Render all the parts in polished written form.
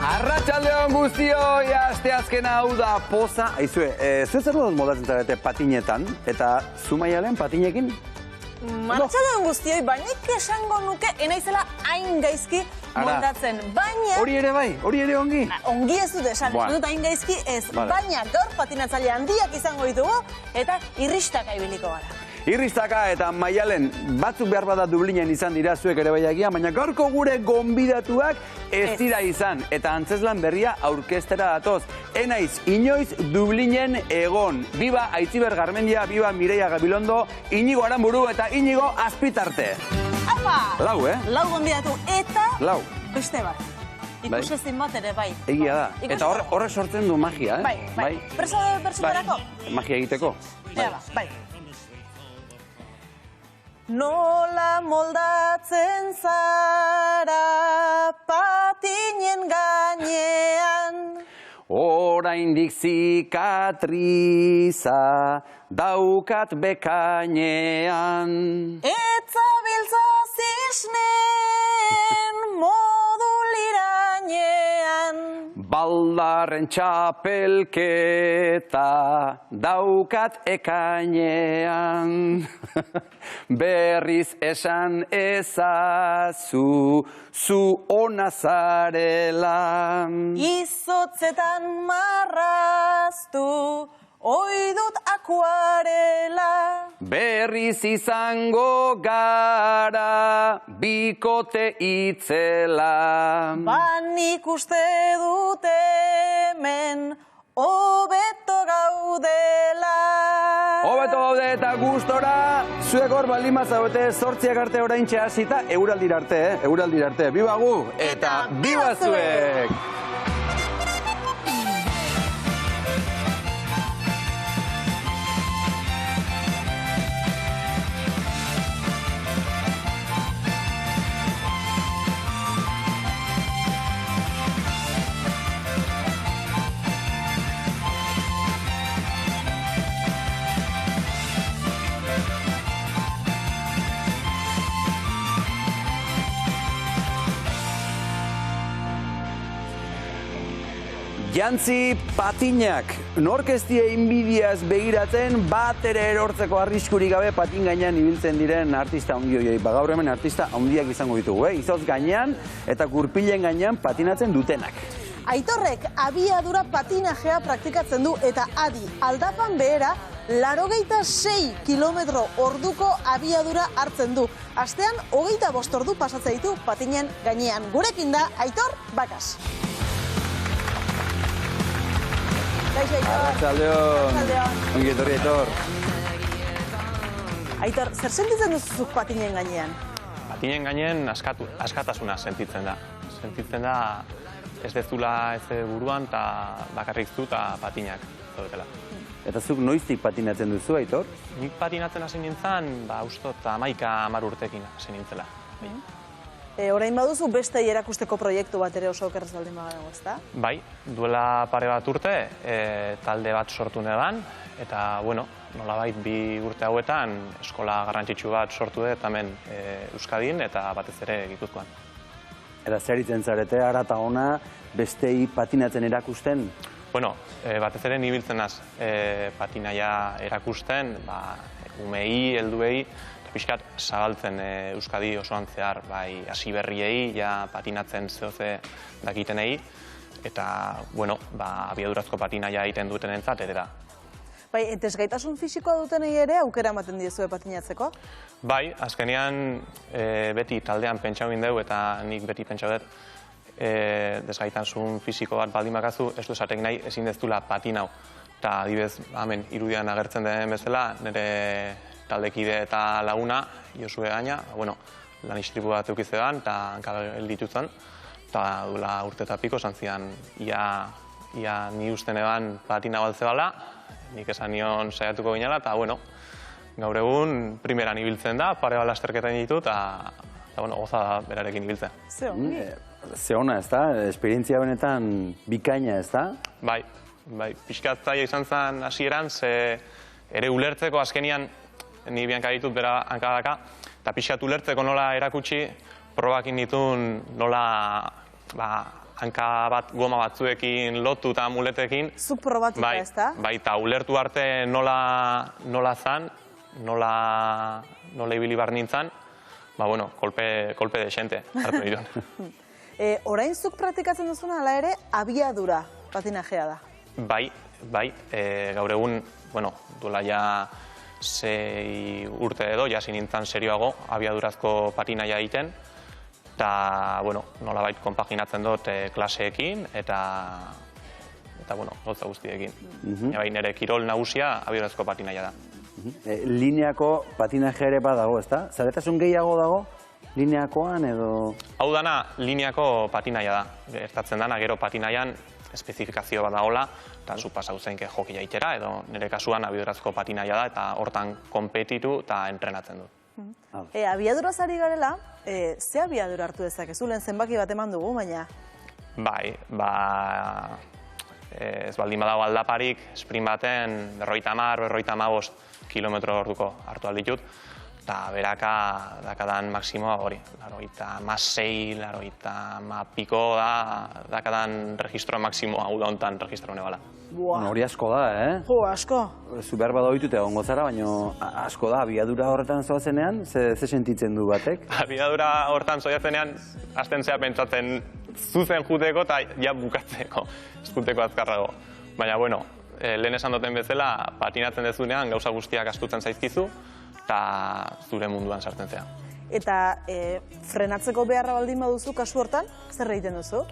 Arratsaldeon guztioi, asteazkena hau da poza. Aizue, zuez zer dut modatzen zarete patinetan, eta Zumaialen patinekin? Arratsaldeon guztioi, bainik esango nuke enaizela hain gaizki moldatzen, baina... Hori ere bai, hori ere ongi? Ongi ez dut esan, ez dut hain gaizki ez, baina gaur patinatzaile handiak izango ditugu eta irristaka ibiliko gara. Irristaka eta Maialen batzuk behar bada Dublinen izan dira zuek ere baiakia, baina gaurko gure gonbidatuak ez dira izan. Eta antzeslan berria aurkestera datoz. Enaiz, inoiz Dublinen egon. Biba Aitziber Garmendia, biba Mireia Gabilondo, Inigo Aranburu eta Inigo Azpitarte. Apa! Lau, Lau gonbidatu eta... Lau. Beste bat. Ikusezin bat ere, bai. Egia da. Eta horrek sortzen du magia, eh? Bai. Pertsunerako? Magia egiteko. Bai. Nola moldatzen zara patinen gainean? Oraindik zikatriza daukat bekainean. Etzabiltza zisnen modu lirainean. Baldarren txapelketa daukat ekainean. Berriz esan ezazu, zu ona zarela. Izotzetan marraztu, oi dut akuarela. Berriz izango gara, bikote itzela. Nik uste dut hemen, hobeto gaudela. Hobeto gaude eta gustora, zuek hor baldin bazaudete 8 arte oraintxe hasita, euraldira arte, biba gu eta biba zuek! Jantzi patinak, nork ez die inbidiaz begiratzen bat ere erortzeko arriskurik gabe patin gainean ibiltzen diren artista handi horiei. Gaur hemen artista handiak izango ditugu, izotz gainean eta gurpilen gainean patinatzen dutenak. Aitorrek abiadura patinajea praktikatzen du eta adi aldapan behera 86 kilometro orduko abiadura hartzen du. Astean 25 ordu pasatzen ditu patinen gainean. Gurekin da Aitor Bakas. Arratsaldeon. Ongi etorri, Aitor. Aitor, zer sentitzen duzuzuk patinen gainean? Patinen gainean askatasuna sentitzen da. Sentitzen da ez dezula ez buruan eta bakarrik zu eta patinak zaudetela. Eta zuk noiztik patinatzen duzu, Aitor? Nik patinatzen hasi nintzen, ustot 11-10 urtekin hasi nintzela. Orain baduzu beste erakusteko proiektu bat ere oso okerrez baldin badago, ezta? Bai, duela pare bat urte, talde bat sortu neban, eta, nolabait 2 urte hauetan eskola garrantzitsu bat sortu dut hemen Euskadin eta batez ere Gipuzkoan. Eta zer itzen zarete, ara eta ona, bestei patinatzen erakusten? Batez ere nibiltzen az patinaia erakusten, umei, helduei, pixkat zabaltzen Euskadi osoan zehar, bai hasi berriei, patinatzen zehoze dakitenei, eta, abiadurazko patinaia egiten dutenentzat ere da. Bai, ezgaitasun fisikoa dutenei ere aukera ematen diezue patinatzeko? Bai, azkenean beti taldean pentsau indeu eta nik beti pentsau dut desgaitasun fisiko bat baldin bakazu, ez du esatek nahi ezin deztula patinau. Eta adibidez, hemen irudian agertzen den bezala, nire taldekide eta laguna, Josue Gaina, lan istripu bat eukiztean eta hankal ditutzen. Eta duela urte eta piko, zantzian, ia ni usten eban patina baltze bala, nik esan nion saiatuko ginela, eta gaur egun primeran ibiltzen da, pare bat lasterketan ditu, eta goza da berarekin ibiltzen. Ze ona, ez da? Esperientzia benetan bikaina, ez da? Bai, pixkat zaila izan zen hasieran, ze ere ulertzeko azkenian, ni bianka ditut bera hankadaka, eta pixkat ulertzeko nola erakutsi, probakin ditun nola hanka bat goma batzuekin lotu eta muletekin. Zuk probatuta, ez da? Bai, eta ulertu arte nola zan, nola ibili bar nintzen, bueno, kolpe desente hartu nituen. Orain zuk praktikatzen duzuna, ala ere, abiadura patinajea da. Bai, gaur egun, duela ja 6 urte edo, jasi nintzen serioago abiadurazko patinaia egiten, eta, nolabait konpaginatzen dut klaseekin eta gauza guztiekin. Bai, nire kirol nagusia abiadurazko patinaia da. Lineako patinajea ere badago, ez da? Zaretasun gehiago dago? Lineakoan edo... Hau dana lineako patinaia da. Gertatzen dana, gero patinaian espezifikazio bat dagoela, eta zu pasau zeinke jokia itera, edo nire kasuan abiadurazko patinaia da, eta hortan konpetitu eta entrenatzen du. Abiaduraz ari garela, ze abiadura hartu dezakezu? Lehen zenbaki bat eman dugu, baina... Bai, ez baldin badago aldaparik, sprint baten 50-55 kilometro orduko hartu alditut, eta beraka dakadan maksimoa hori, 86, 80 da, dakadan registro maksimoa, hau da hontan registro honebala. Hori asko da, Jo, asko. Zu behar bada ohitute egongo zara, baina asko da, abiadura horretan zoazenean, ze sentitzen du batek? Abiadura horretan zoazenean, hasten zea pentsatzen zuzen juteko eta ja bukatzeko, eskuteko azkarrago. Baina, lehen esan duten bezala, patinatzen dezunean gauza guztiak astutzen zaizkizu, eta zure munduan sartzen zea. Eta frenatzeko beharra baldin baduzu kasu hortan, zer egiten duzu?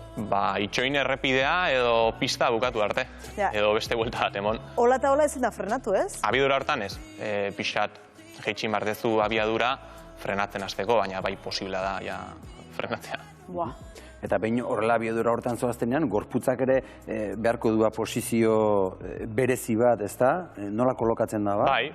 Itxoin errepidea edo pista bukatu arte, edo beste buelta bat emon. Hola eta hola ezin da frenatu, ez? Abiadura hortan ez, pixat jeitxin bardezu abiadura frenatzen hasteko, baina bai posiblea da ja frenatzea. Eta behin horrela abiadura hortan zoaztenean, gorputzak ere beharko dua posizio berezi bat, ez da? Nola kolokatzen da, ba? Bai,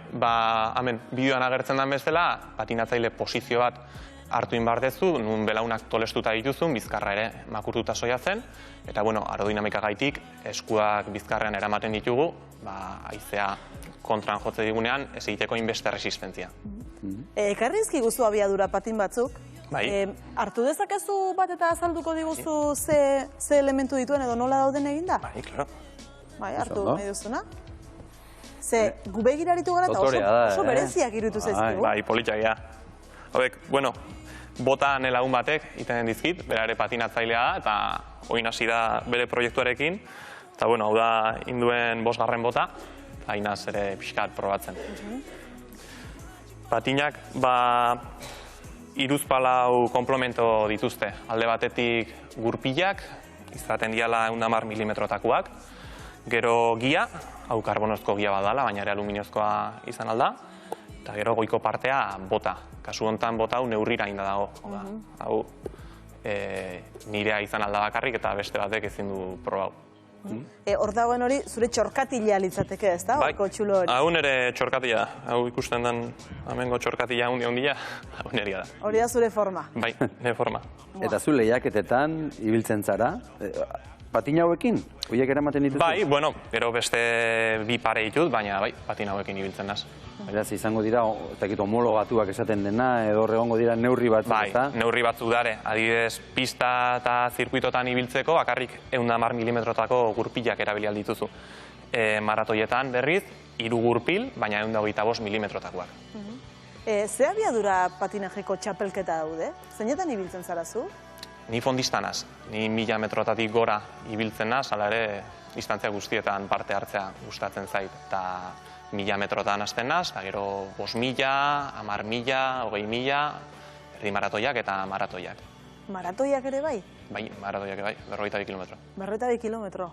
hemen bideoan agertzen den bezala, patinatzaile posizio bat hartu inbardezu, nun belaunak tolestuta dituzun, bizkarra ere makurtuta soiatzen, eta, aerodinamika gaitik, eskuak bizkarrean eramaten ditugu, haizea kontran jotze digunean, ez egiteko inbeste resistentzia. Ekarrizki guzu abiadura patin batzuk, hartu dezakezu bat eta azalduko diguzu ze elementu dituen edo nola dauden eginda? Bai, klaro. Bai, hartu nahi duzuna. Ze gubegira aritu gara eta oso bereziak iruditu zaizkigu. Bai, politxagia. Hauek, bota nelagun batek iten dizkit, bera ere patinatzailea da, eta oin hasi da bere proiektuarekin, eta hau da induen 5. bota, eta inaz ere pixkat probatzen. Patinak, hiruzpalau komplemento dituzte. Alde batetik gurpilak, izaten diala 110 milimetrotakoak, gero gia, hau karbonozko gia badala, baina ere aluminiozkoa izan alda, eta gero goiko partea bota. Kasu hontan bota hau neurrira inda dago. Hau nirea izan alda bakarrik eta beste batek ezin du probau. Hor dagoen hori, zure txorkatila litzateke, ez da? Horko txulo hori. Hau nire txorkatila da. Hau ikusten den amengo txorkatila handia, hau nirea da. Hori da zure forma. Bai, nire forma. Eta zu lehiaketetan ibiltzen zara? Patina hauekin? Horiek eramaten dituzu? Bai, gero beste 2 pare ditut, baina bai, patina hauekin ibiltzen naz. Beraz, izango dira, homologatuak esaten dena, edo horregongo dira neurri batzuk, ez da? Bai, neurri batzuk dare. Adibidez, pista eta zirkuitotan ibiltzeko, bakarrik 110 milimetrotako gurpilak erabili aldituzu. Maratoietan berriz, 3 gurpil, baina 125 milimetrotakoak. Ze abiadura patinajeko txapelketa daude? Zeinetan ibiltzen zarazu? Ni fondistanaz, ni 1000 metrotatik gora ibiltzen naz, hala ere distantzia guztietan parte hartzea gustatzen zait. Eta 1000 metrotan hasten naz, eta gero 5000, 10000, 20000, erdi maratoiak eta maratoiak. Maratoiak ere bai? Bai, maratoiak bai, 42 kilometro. 42 kilometro.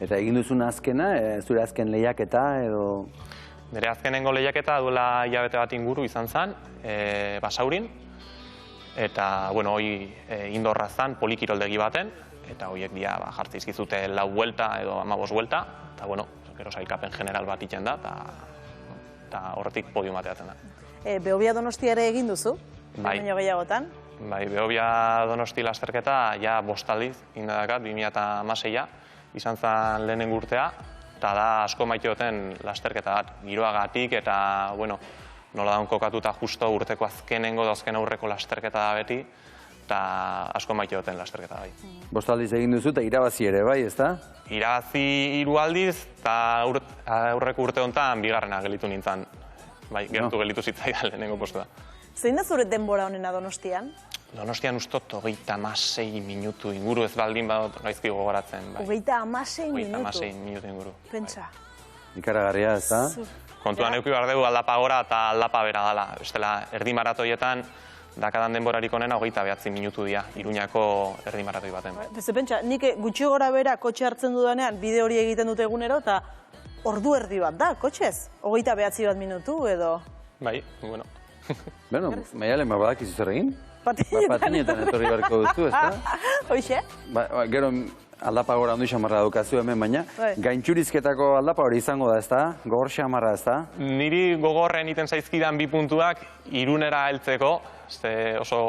Eta egin duzun azkena, zure azken lehiaketa edo... Nire azkenengo lehiaketa duela hilabete bat inguru izan zen, Basaurin, eta, hoi indorra zen polikiroldegi baten, eta horiek dia jartzizkizute 4 buelta edo 15 buelta, eta, gero sailkapen general bat iten da, eta horretik podium bateatzen da. Behobia Donostia ere egin duzu? Bai. Baino gehiagotan? Bai, Behobia Donosti lasterketa, ja 5 aldiz, indadakat, 2016a, izan zen lehenen urtea, eta da asko maiteoten lasterketa bat, giroagatik, eta, nola daun kokatuta justo urteko azkenengo da azken aurreko lasterketa da beti, eta asko maite duten lasterketa bai. 5 aldiz egin duzu eta irabazi ere, bai, ezta? Irabazi 3 aldiz, eta aurreko urte honetan bigarrena gelitu nintzen. Bai, gertu gelitu zitzaidan lehenengo postua. Zein da zure denbora honena Donostian? Donostian ustot 36 minutu inguru ez baldin badut gaizki gogoratzen. 36 minutu? 36 minutu inguru. Pentsa. Ikaragarria, ezta? Kontuan euki behar dugu aldapa gora eta aldapa bera dela. Bestela, erdi maratoietan, dakadan denborarik onena 29 minutu dira, Iruñako erdi maratoi baten. Beze, pentsa, nik gutxi gora bera kotxe hartzen dudanean, bide hori egiten dute egunero, eta ordu erdi bat da, kotxez? 29 minutu edo... Bai, bueno. Bueno, Maialen, badak izu zer egin? Patinetan Patinetan etorri beharko duzu, ezta? Hoxe? Gero aldapa gora handu xamarra daukazu hemen, baina gaintxurizketako aldapa hori izango da, ezta? Gogor xamarra, ezta? Niri gogorren iten zaizkidan 2 puntuak Irunera heltzeko, oso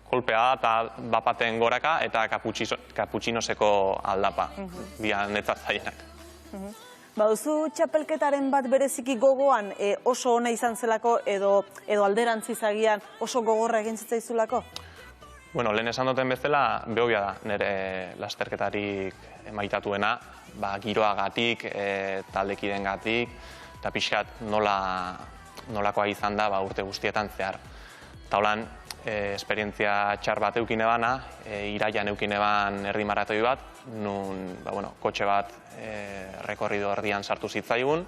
kolpea da eta bapaten goraka eta kaputxinoseko aldapa, dira netzat zaienak. Baduzu txapelketaren bat bereziki gogoan oso ona izan zelako edo alderantziz agian oso gogorra egin zitzaizulako? Bueno, lehen esan duten bezala, behobia da, nire lasterketarik maitatuena, giroagatik, taldekidengatik, eta pixkat nolakoa izan da urte guztietan zehar. Eta holan, esperientzia txar bat eukine bana, iraian eukine ban erdi maratoi bat, nun kotxe bat rekorrido erdian sartu zitzaigun,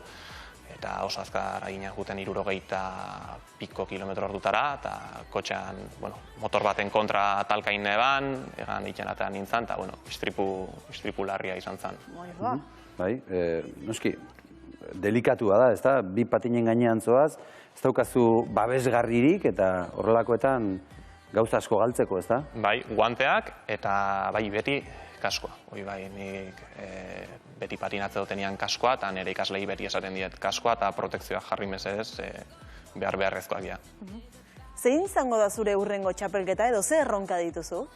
eta oso azkar aginen juten 60 piko kilometro ordutara, eta kotxean motor baten kontra talkain neban, egan ikenatean nintzen, eta istripu larria izan zen. Bai, noski, delikatua da, ezta? 2 patinen gainean zoaz, ez daukazu babesgarririk eta horrelakoetan gauza asko galtzeko, ezta? Bai, guanteak eta bai beti kaskoa. Hoi bai, nik beti patinatze dutenian kaskoa eta nire ikaslei beti esaten diet kaskoa eta protekzioa jarri mesedez beharrezkoak dira. Zein izango da zure hurrengo txapelketa edo ze erronka dituzu?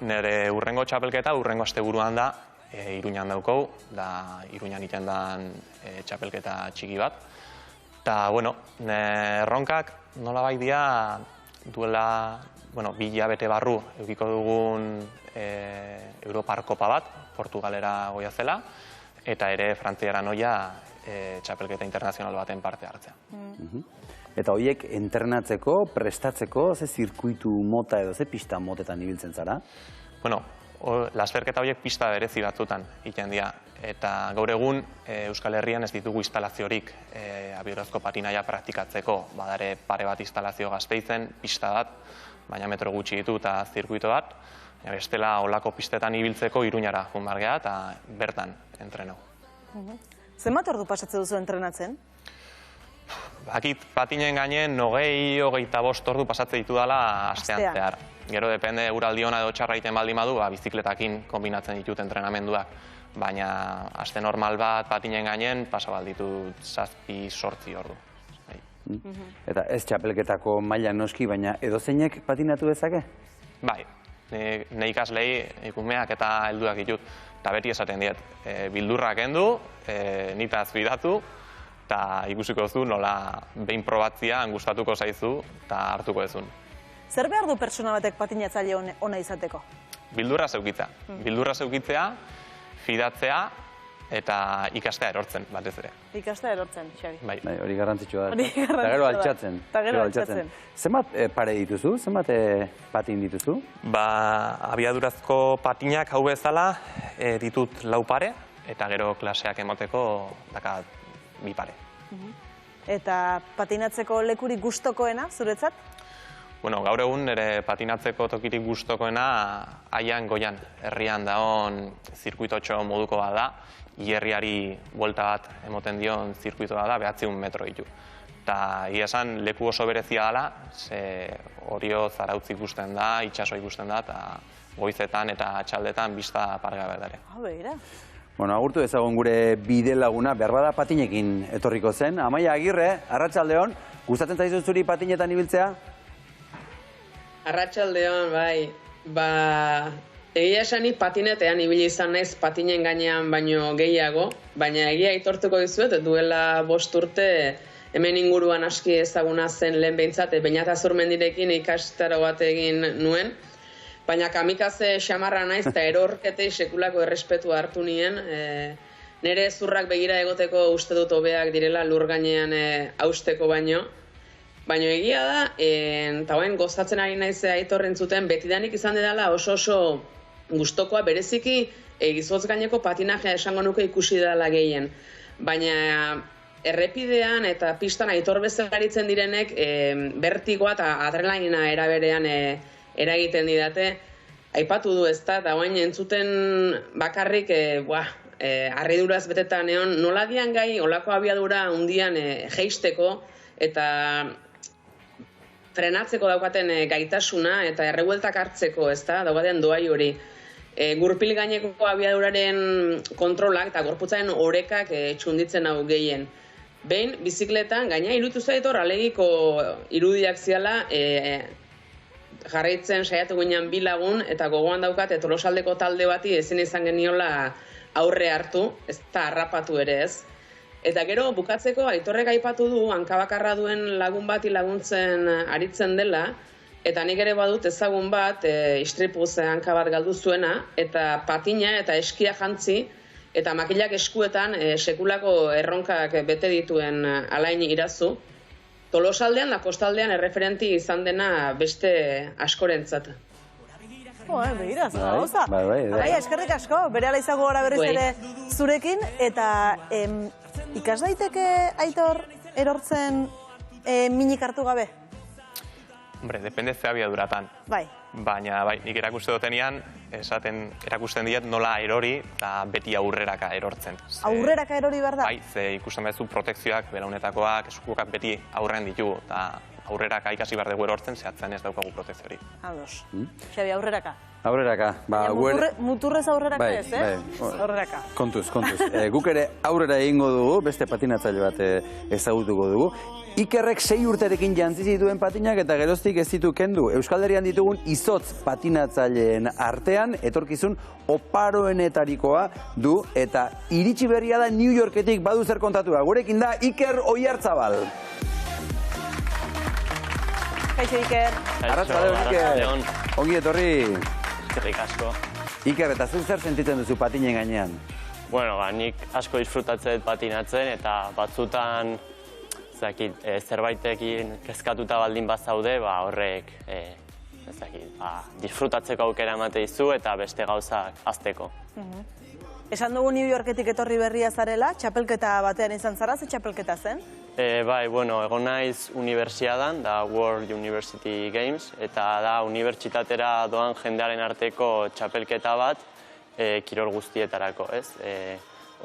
Nire hurrengo txapelketa hurrengo asteburuan da, Iruñan daukau, da Iruñan iten dan txapelketa txiki bat. Eta, erronkak nolabait dira duela, 2 hilabete barru eukiko dugun Europar Kopa bat, Portugalera goia zela, eta ere Frantziara noia txapelketa internazional baten parte hartzea. Eta horiek entrenatzeko, prestatzeko, ze zirkuitu mota edo ze pista motetan ibiltzen zara? Lasterketa horiek pista berezi batzutan egiten dira. Eta gaur egun Euskal Herrian ez ditugu instalaziorik abierazko patinaia praktikatzeko. Badare pare bat instalazio Gasteizen, pista bat, baina metro gutxi ditu eta zirkuito bat. Bestela olako pistetan ibiltzeko Iruñara joan behar geha eta bertan entrenau. Zenbat ordu pasatzen duzu entrenatzen? Bakit patinen gainen 20-25 ordu pasatzen ditu dela astean zehar. Gero depende uraldi hona edo txarra egiten baldin badu, bizikletakin kombinatzen ditut entrenamenduak. Baina aste normal bat patinen gainen pasa balditut 7-8 ordu. Eta ez txapelketako maila noski, baina edozeinek patinatu dezake? Bai, ne ikaslei ikumeak eta helduak ditut. Eta beti esaten diet, bildurrak kendu, nitaz bidatu, eta ikusiko zu nola behin probatzia gustatuko zaizu eta hartuko ezun. Zer behar du pertsona batek patinatzaile ona izateko? Bildurra zeukitzea. Bildurra zeukitzea, fidatzea eta ikastea erortzen, batez ere. Ikastea erortzen, Xabi. Bai, hori garrantzitsua da. Eta gero altxatzen. Eta gero altxatzen. Zenbat pare dituzu? Zenbat patin dituzu? Abiadurazko patinak hau bezala ditut 4 pare, eta gero klaseak emoteko dakat 2 pare. Eta patinatzeko lekurik gustokoena, zuretzat? Gaur egun nire patinatzeko tokirik gustokoena aian goian, herrian daon zirkuitotxo moduko bat da, hierriari buelta bat emoten dion zirkuitoa da, 900 metro ditu. Eta esan leku oso berezia dela, ze Orio Zarautz ikusten da, itsaso ikusten da, eta goizetan eta txaldetan bista pargabe dare. Begira. Agurtu ezagun gure bide laguna, beharbada patinekin etorriko zen. Amaia Agirre, arratsaldeon, gustatzen zaizu zuri patinetan ibiltzea? Arratsaldeon, bai. Egia esanik patinetean ibili izan naiz patinen gainean baino gehiago, baina egia aitortuko dizuet, duela 5 urte hemen inguruan aski ezaguna zen lehen behintzat, Beñat Azurmendirekin ikastaro bat egin nuen, baina kamikaze xamarra naiz eta erorketei sekulako errespetu hartu nien. Nere zurrak begira egoteko uste dut hobeak direla lur gainean hausteko baino. Baina egia da, eta gozatzen ari naiz Aitorren zuten, betidanik izan dela oso gustokoa bereziki gizotz gaineko patinajea esango nuke ikusi dela gehien. Baina errepidean eta pistan Aitor bezalaritzen direnek bertigoa eta adrenalina eraberean eragiten didate. Aipatu du ezta, eta oain entzuten bakarrik, harriduraz beteta neon, nola dian gai olako abiadura hundian jeisteko eta frenatzeko daukaten gaitasuna eta errebueltak hartzeko, ezta, daukaten doai hori. Gurpil gaineko abiaduraren kontrolak eta gorputzaren orekak txunditzen hau gehien. Behin, bizikletan, gaina iruditu zait hor, alegiko irudiak ziala, jarraitzen saiatu ginean 2 lagun, eta gogoan daukat, Tolosaldeko talde bati ezin izan geniola aurre hartu, ez da harrapatu ere ez. Eta gero, bukatzeko, Aitorrek aipatu du, hankabakarra duen lagun bati laguntzen aritzen dela, eta nik ere badut ezagun bat, istripuz hanka bat galdu zuena, eta patina eta eskia jantzi, eta makilak eskuetan sekulako erronkak bete dituen Alain Irazu. Tolosaldean da kostaldean erreferenti izan dena beste askorentzat. Begira, zauza. Bai, eskerrik asko, berehala izango gara berriz ere zurekin, eta ikas daiteke Aitor erortzen minik hartu gabe? Hombre, depende ze abiaduratan. Bai. Baina, nik erakuste dutenian, erakusten diet nola erori eta beti aurreraka erortzen. Aurreraka erori behar da? Bai, ze ikusten bezu protekzioak, belaunetakoak, eskukoak beti aurrean ditugu, eta aurreraka ikasi behar dugu erortzen, zehatzen ez daukagu protekziori. Ados. Xabi, aurreraka. Aurreraka. Muturrez aurreraka ez, Aurreraka. Kontuz. Guk ere aurrera egingo dugu, beste patinatzaile bat ezagutuko dugu. Ikerrek 6 urterekin jantzi zituen patinak eta geroztik ez ditu kendu. Euskal Herrian ditugun izotz patinatzaileen artean, etorkizun oparoenetarikoa du eta iritsi berria da New Yorketik badu zer kontatua. Gurekin da Iker Oiartzabal. Kaixo, Iker. Arratsaldeon, Iker. Ongi etorri. Eskerrik asko. Iker, eta zer sentitzen duzu patinen gainean? Bueno, nik asko disfrutatzen dut patinatzen eta batzutan zerbaitekin kezkatuta baldin bazaude, horrek disfrutatzeko aukera emate dizu eta beste gauzak hazteko. Esan dugu New Yorketik etorri berria zarela, txapelketa batean izan zara, ze txapelketa zen? Bai, egon naiz unibertsiadan, da World University Games, eta da unibertsitatera doan jendearen arteko txapelketa bat kirol guztietarako, ez?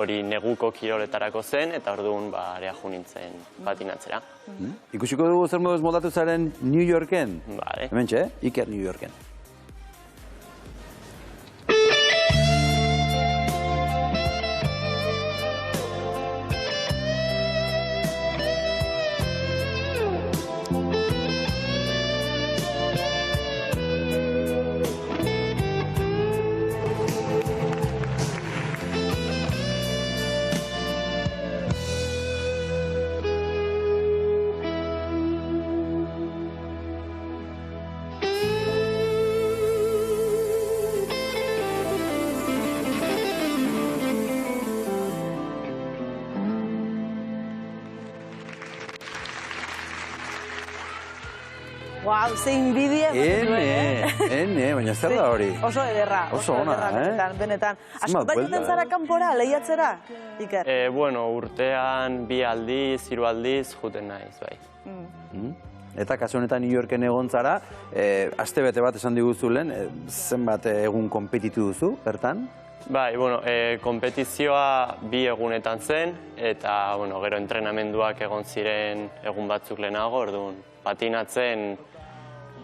Hori neguko kiroletarako zen, eta orduan area jo nintzen patinatzera. Ikusiko dugu zer moduz moldatu zaren New Yorken? Bale. Hementxe, Iker New Yorken. Guau, zein bidea. Baina zer da hori? Oso ederra. Oso ona, benetan. Askotan joten zara kanpora, lehiatzera, Iker? Urtean 2 aldiz, 3 aldiz, juten naiz, bai. Eta kasu honetan New Yorken egon zara, astebete bat esan diguzu lehen, zenbat egun konpetitu duzu, bertan? Bai, kompetizioa 2 egunetan zen, eta gero entrenamenduak egon ziren egun batzuk lehenago, orduan patinatzen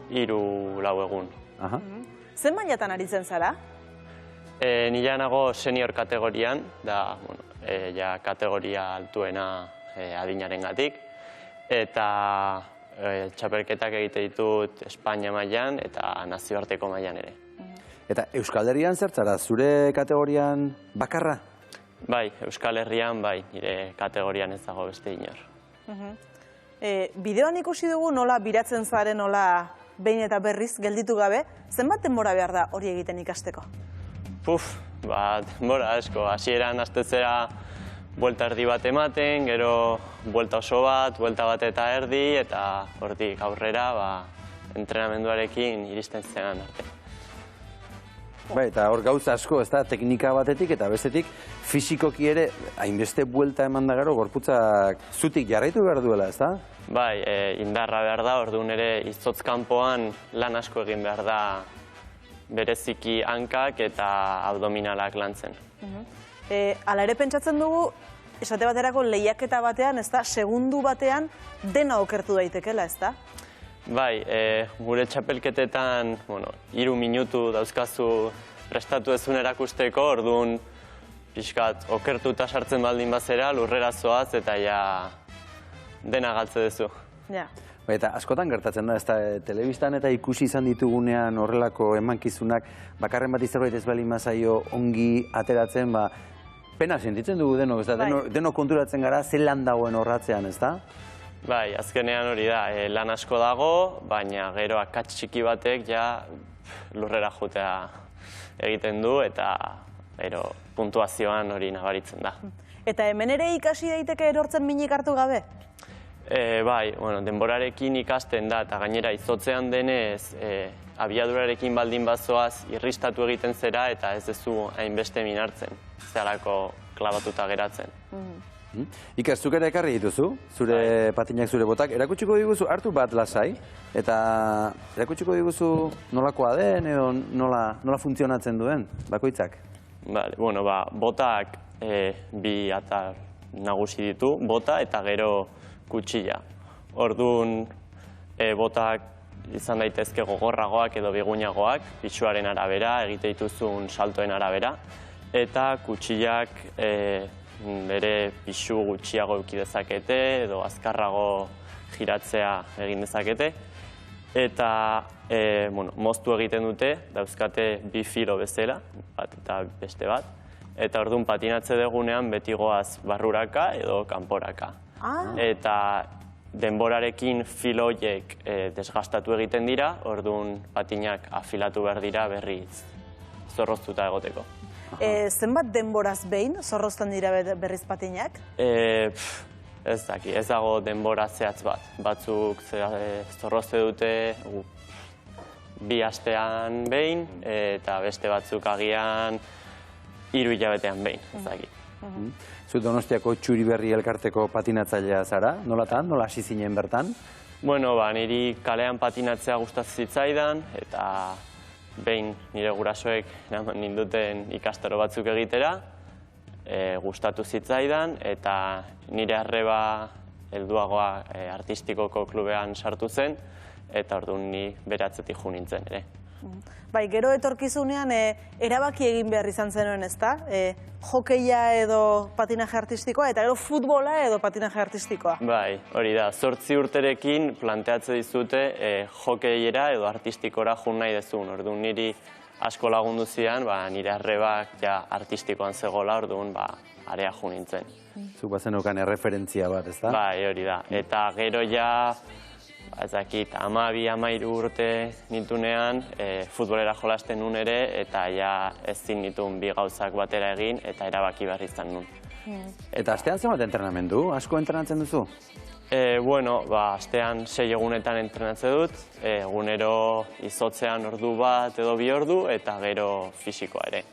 3-4 egun. Zen mailatan aritzen zara? Nila nago senior kategorian, da kategoria altuena adinaren gatik, eta txapelketak egite ditut Espainia mailan eta nazioarteko mailan ere. Eta Euskal Herrian zertzara, zure kategorian bakarra? Bai, Euskal Herrian bai, nire kategorian ez dago beste inor. Bideoan ikusi dugu nola biratzen zaren, nola behin eta berriz, gelditu gabe, zenbat denbora behar da hori egiten ikasteko? Denbora asko. Hasieran astetzera buelta erdi bat ematen, gero buelta oso bat, buelta bat eta erdi, eta hortik aurrera entrenamenduarekin iristen zenan arte. Bai, eta hor gauza asko, ez da, teknika batetik eta bestetik fisikoki ere, hainbeste buelta eman da gero, gorputzak zutik jarraitu behar duela, ez da? Bai, indarra behar da, orduan ere izotz kanpoan lan asko egin behar da bereziki hankak eta abdominalak lantzen. Hala ere pentsatzen dugu, esate baterako lehiaketa batean, ez da, segundu batean dena okertu daitekela, ez da? Bai, gure txapelketetan 3 minutu dauzkazu prestatu ezun erakusteko, orduan pixkat okertuta sartzen baldin bazera, lurrera zoaz eta ja dena galtze duzu. Eta askotan gertatzen da, ez da, telebistan eta ikusi izan ditugunean horrelako emankizunak, bakarren bat zerbait ez baldin bazaio ongi ateratzen, pena sentitzen dugu denok, ez da, denok konturatzen gara zelan dagoen horratzean, ez da? Bai, azkenean hori da, lan asko dago, baina gero akats txiki batek ja lurrera jotea egiten du eta gero puntuazioan hori nabaritzen da. Eta hemen ere ikasi daiteke erortzen minik hartu gabe? Bai, denborarekin ikasten da eta gainera izotzean denez abiadurarekin baldin bazoaz irristatu egiten zera eta ez duzu hainbeste minartzen, zerako klabatuta geratzen. Ikas, zuk ere ekarri dituzu, zure patinak, zure botak, erakutsiko diguzu hartu bat lasai, eta erakutsiko diguzu nolakoa den edo nola funtzionatzen duen, bakoitzak? Botak bi atar nagusi ditu, bota eta gero kutxilla. Orduan, botak izan daitezke gogorragoak edo biguinagoak, pisuaren arabera, egite dituzun saltoen arabera, eta kutxillak bere pisu gutxiago eduki dezakete edo azkarrago giratzea egin dezakete. Eta moztu egiten dute, dauzkate bi filo bezala, bat eta beste bat. Eta orduan patinatze dugunean beti goaz barruraka edo kanporaka. Eta denborarekin filo horiek desgastatu egiten dira, orduan patinak afilatu behar dira berriz zorroztuta egoteko. Zenbat denboraz behin zorrozten dira berriz patinak? Ez daki, ez dago denbora zehatz bat. Batzuk zorrozte dute 2 astean behin, eta beste batzuk agian 3 hilabetean behin, ez daki. Zu Donostiako Txuriberri elkarteko patinatzailea zara, nolatan, nola hasi zinen bertan? Niri kalean patinatzea gustatzen zitzaidan, eta behin nire gurasoek ninduten ikastaro batzuk egitera, gustatu zitzaidan, eta nire arreba helduagoa artistikoko klubean sartu zen, eta orduan ni beratzetik jo nintzen ere. Bai, gero etorkizunean erabaki egin behar izan zenuen, ezta? Hokeia edo patinaje artistikoa, eta gero futbola edo patinaje artistikoa. Bai, hori da, 8 urterekin planteatze dizute hokeiera edo artistikora jun nahi dezun. Orduan niri asko lagundu zidan, nire arrebak artistikoan zegoela, orduan area jun nintzen. Zuk bazenukan erreferentzia bat, ezta? Bai, hori da. Eta gero ez dakit, 12-13 urte nintunean, futbolera jolasten nun ere, eta ezin nituen bi gauzak batera egin, eta erabaki behar izan nun. Eta astean zenbat entrenamendu? Asko entrenatzen duzu? Astean 6 egunetan entrenatze dut, egunero izotzean ordu bat edo 2 ordu, eta gero fisikoa ere.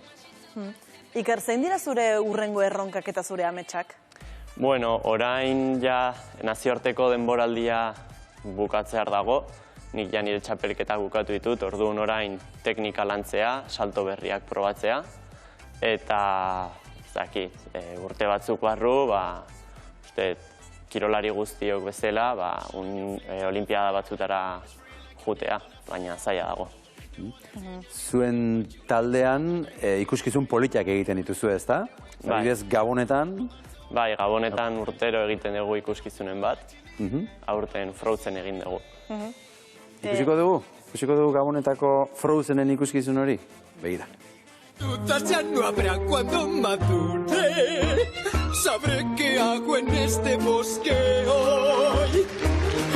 Iker, zein dira zure hurrengo erronkak eta zure ametsak? Orain nazioarteko denboraldia bukatzear dago, nik nire txapelketak bukatu ditut, orduan orain teknika lantzea, salto berriak probatzea, eta urte batzuk barru, kirolari guztiok bezala, olimpiada batzutara jutea, baina zaila dago. Zuen taldean ikuskizun politiak egiten dituzu, ezta? Adibidez, Gabonetan? Bai, Gabonetan urtero egiten dugu ikuskizunen bat, aurten Frozen egin dugu. Ikusiko dugu? Ikusiko dugu Gabonetako Frozenen ikuskizun hori? Begira. Dudas ya no habrá cuando madure, sabré qué hago en este bosque hoy,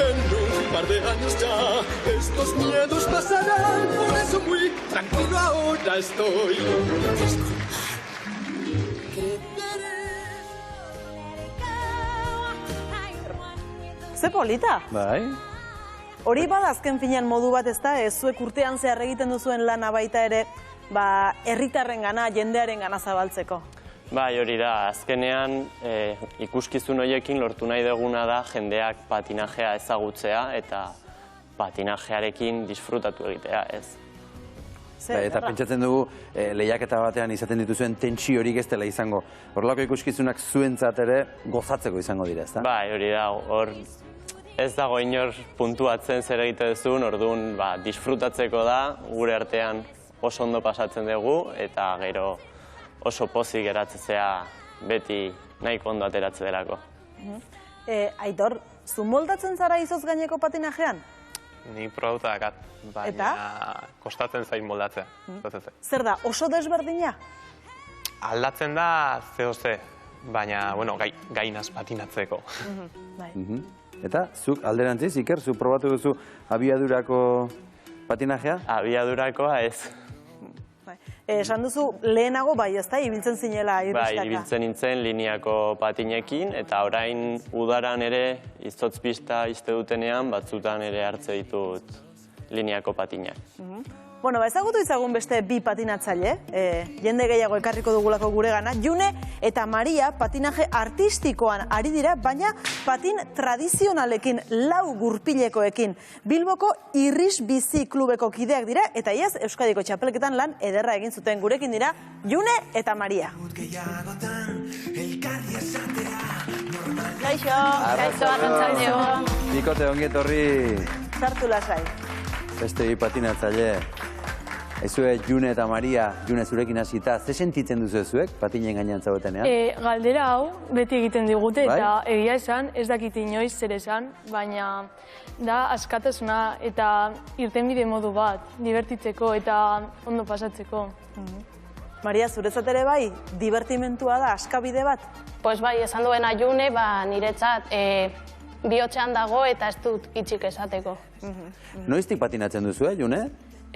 en un par de años ya. Estos miedos pasarán, por eso muy tranquilo ahora estoy. Ze polita? Bai? Hori bada azken finean modu bat ez da, zuek urtean zehar egiten duzuen lana baita ere, herritarren gana, jendearen gana zabaltzeko. Bai, hori da, azkenean ikuskizun horiekin lortu nahi duguna da jendeak patinajea ezagutzea eta patinajearekin disfrutatu egitea, ez? Eta pentsatzen dugu lehiaketa batean izaten dituzuen tentsio horik ez dela izango. Horrelako ikuskizunak zuentzat ere gozatzeko izango dira, ez da? Bai, hori da, hor ez dago inor puntuatzen zer egite duzun, orduan disfrutatzeko da, gure artean oso ondo pasatzen dugu eta gero oso pozik geratzea beti nahiko ondo ateratze delako. Aitor, zu moldatzen zara izoz gaineko patinajean? Ni probauta dakat, baina kostatzen zain moldatzea. Zer da, oso desberdina? Aldatzen da zehose, baina, bueno, gainaz patinatzeko. Eta, zuk alderantziz, Iker, zu probatu duzu abiadurako patinajea? Abiadurakoa ez. Esan duzu, lehenago bai, ez da, ibiltzen zinela irristaka? Bai, ibiltzen nintzen lineako patinekin, eta orain udaran ere izotz pista izte dutenean, batzutan ere hartze ditut lineako patinak. Bueno, ezagutu izagun beste bi patinatzaile, jende gehiago ekarriko dugulako gure gana. June eta Maria patinaje artistikoan ari dira, baina patin tradizionalekin, lau gurpilekoekin. Bilboko Irris Bizi Klubeko kideak dira, eta iaz Euskadiko txapelketan lan ederra egin zuten. Gurekin dira June eta Maria. Kaixo, arrantzaldeo. Bikote ongi etorri. Sartu lasai. Beste bi patinatzaile. Ezue, June eta Maria, June zurekin hasita, ze sentitzen duzu zuek patinen gainean zaudetenean? Galdera hau beti egiten digute eta egia esan, ez dakit inoiz zer esan, baina da askatasuna eta irtenbide modu bat, divertitzeko eta ondo pasatzeko. Maria, zuretzat ere bai, divertimentua da, askabide bat? Pues bai, esan duena June, niretzat bihotzean dago eta ez dut itxik esateko. Noiztik patinatzen duzu, June?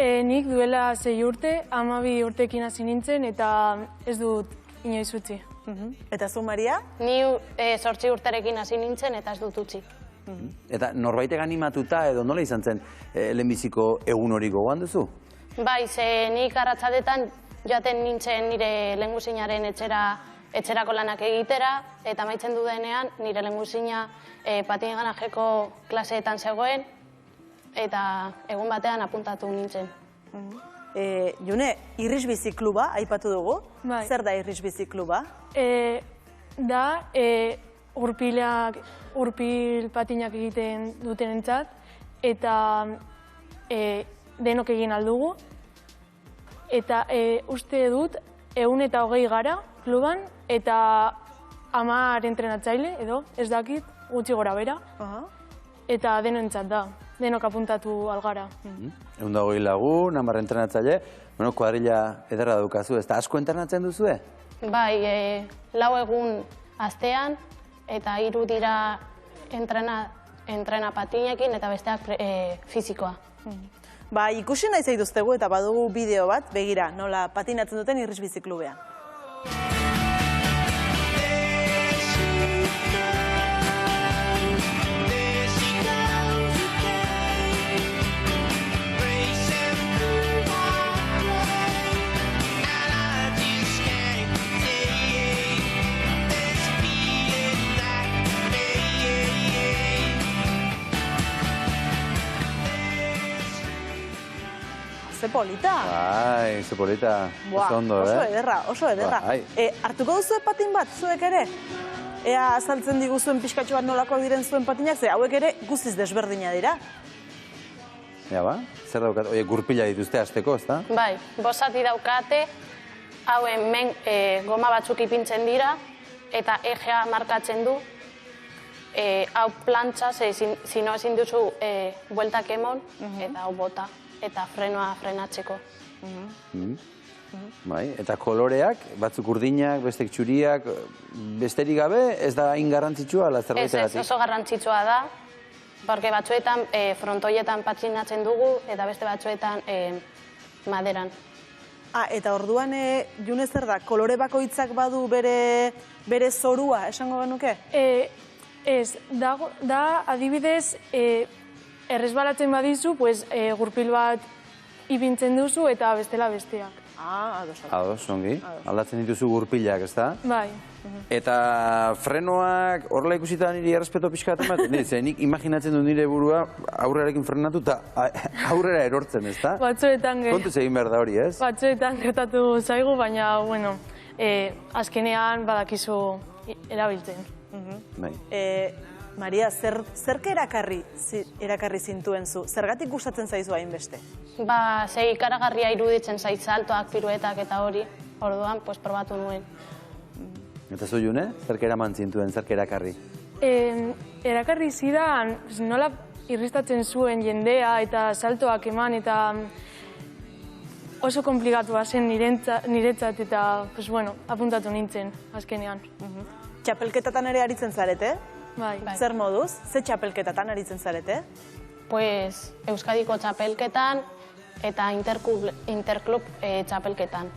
Nik duela 6 urte, 12 urtekin hasi nintzen eta ez dut inoiz utzi. Eta zu, Maria? Ni 8 urterekin hasi nintzen eta ez dut utzi. Eta norbaitek animatuta edo nola izan zen lehenbiziko egun hori gogoan duzu? Bai, ze nik arratsaldetan joaten nintzen nire lehengusinaren etxerako lanak egitera eta amaitzen dudenean nire lehengusina patinganajeko klaseetan zegoen eta egun batean apuntatu nintzen. June, Irris Bizi Kluba aipatu dugu. Bai. Zer da Irris Bizi Kluba? Da, urpil patinak egiten dutenentzat eta denok egin aldugu. Eta uste dut, 120 gara kluban eta 10 entrenatzaile edo, ez dakit, gutxi gora bera. Eta denontzat da, denok apuntatu algara. 120 lagun, 10 entrenatzaile, kuadrilla ederra daukazu, ez da asko entrenatzen duzue? Bai, 4 egun astean eta 3 dira entrena patinekin eta besteak fizikoa. Ikusi nahi zaituztegu eta badugu bideo bat, begira, nola patinatzen duten Irris Bizi Klubean. Ze polita. Bai, ze polita. Oso ondo, oso ederra, oso ederra. Hartuko duzu patin bat, zuek ere? Ea azaltzen diguzuen pixkatxo bat nolakoak diren zuen patinak, ze hauek ere guztiz desberdina dira. Ea ba, zer daukat, oie, gurpila dituzte azteko, ez da? Bai, 5 zati daukate, hauen men goma batzuk ipintzen dira, eta egea markatzen du, hau plantxa, zino ezin duzu bueltak emon, eta hau bota. Eta frenoa frenatzeko. Bai, eta koloreak, batzuk urdinak, bestek txuriak, besterik gabe, ez da hain garrantzitsua ala zerbait? Ez, oso garrantzitsua da. Porque batzuetan frontoietan patinatzen dugu eta beste batzuetan maderan. Eta orduan, June, zer da, kolore bakoitzak badu bere zorua, esango genuke? Ez, da adibidez, erresbalatzen badizu, gurpil bat ipintzen duzu eta bestela besteak. Ados, ongi. Aldatzen dituzu gurpilak, ez da? Bai. Eta frenoak horrela ikusita niri errespeto pixka bat ematen, nik imaginatzen du nire burua aurrearekin frenatu eta aurrera erortzen, ez da? Batzuetan Kontuz egin behar da hori, ez? Batzuetan gertatu zaigu, baina, bueno, azkenean badakizu erabiltzen. Maria, zerk erakarri zintuen zu? Zergatik gustatzen zaizu hainbeste? Ze ikaragarria iruditzen zait saltoak, piruetak eta hori, orduan, probatu nuen. Eta zu, June, zerk eraman zintuen, zerk erakarri? Erakarri zidan, nola irristatzen zuen jendea eta saltoak eman eta oso komplikatua zen niretzat eta, apuntatu nintzen, azkenean. Txapelketatan ere aritzen zarete? Bai. Zer moduz? Ze txapelketatan aritzen zarete? Euskadiko txapelketan eta interklub txapelketan.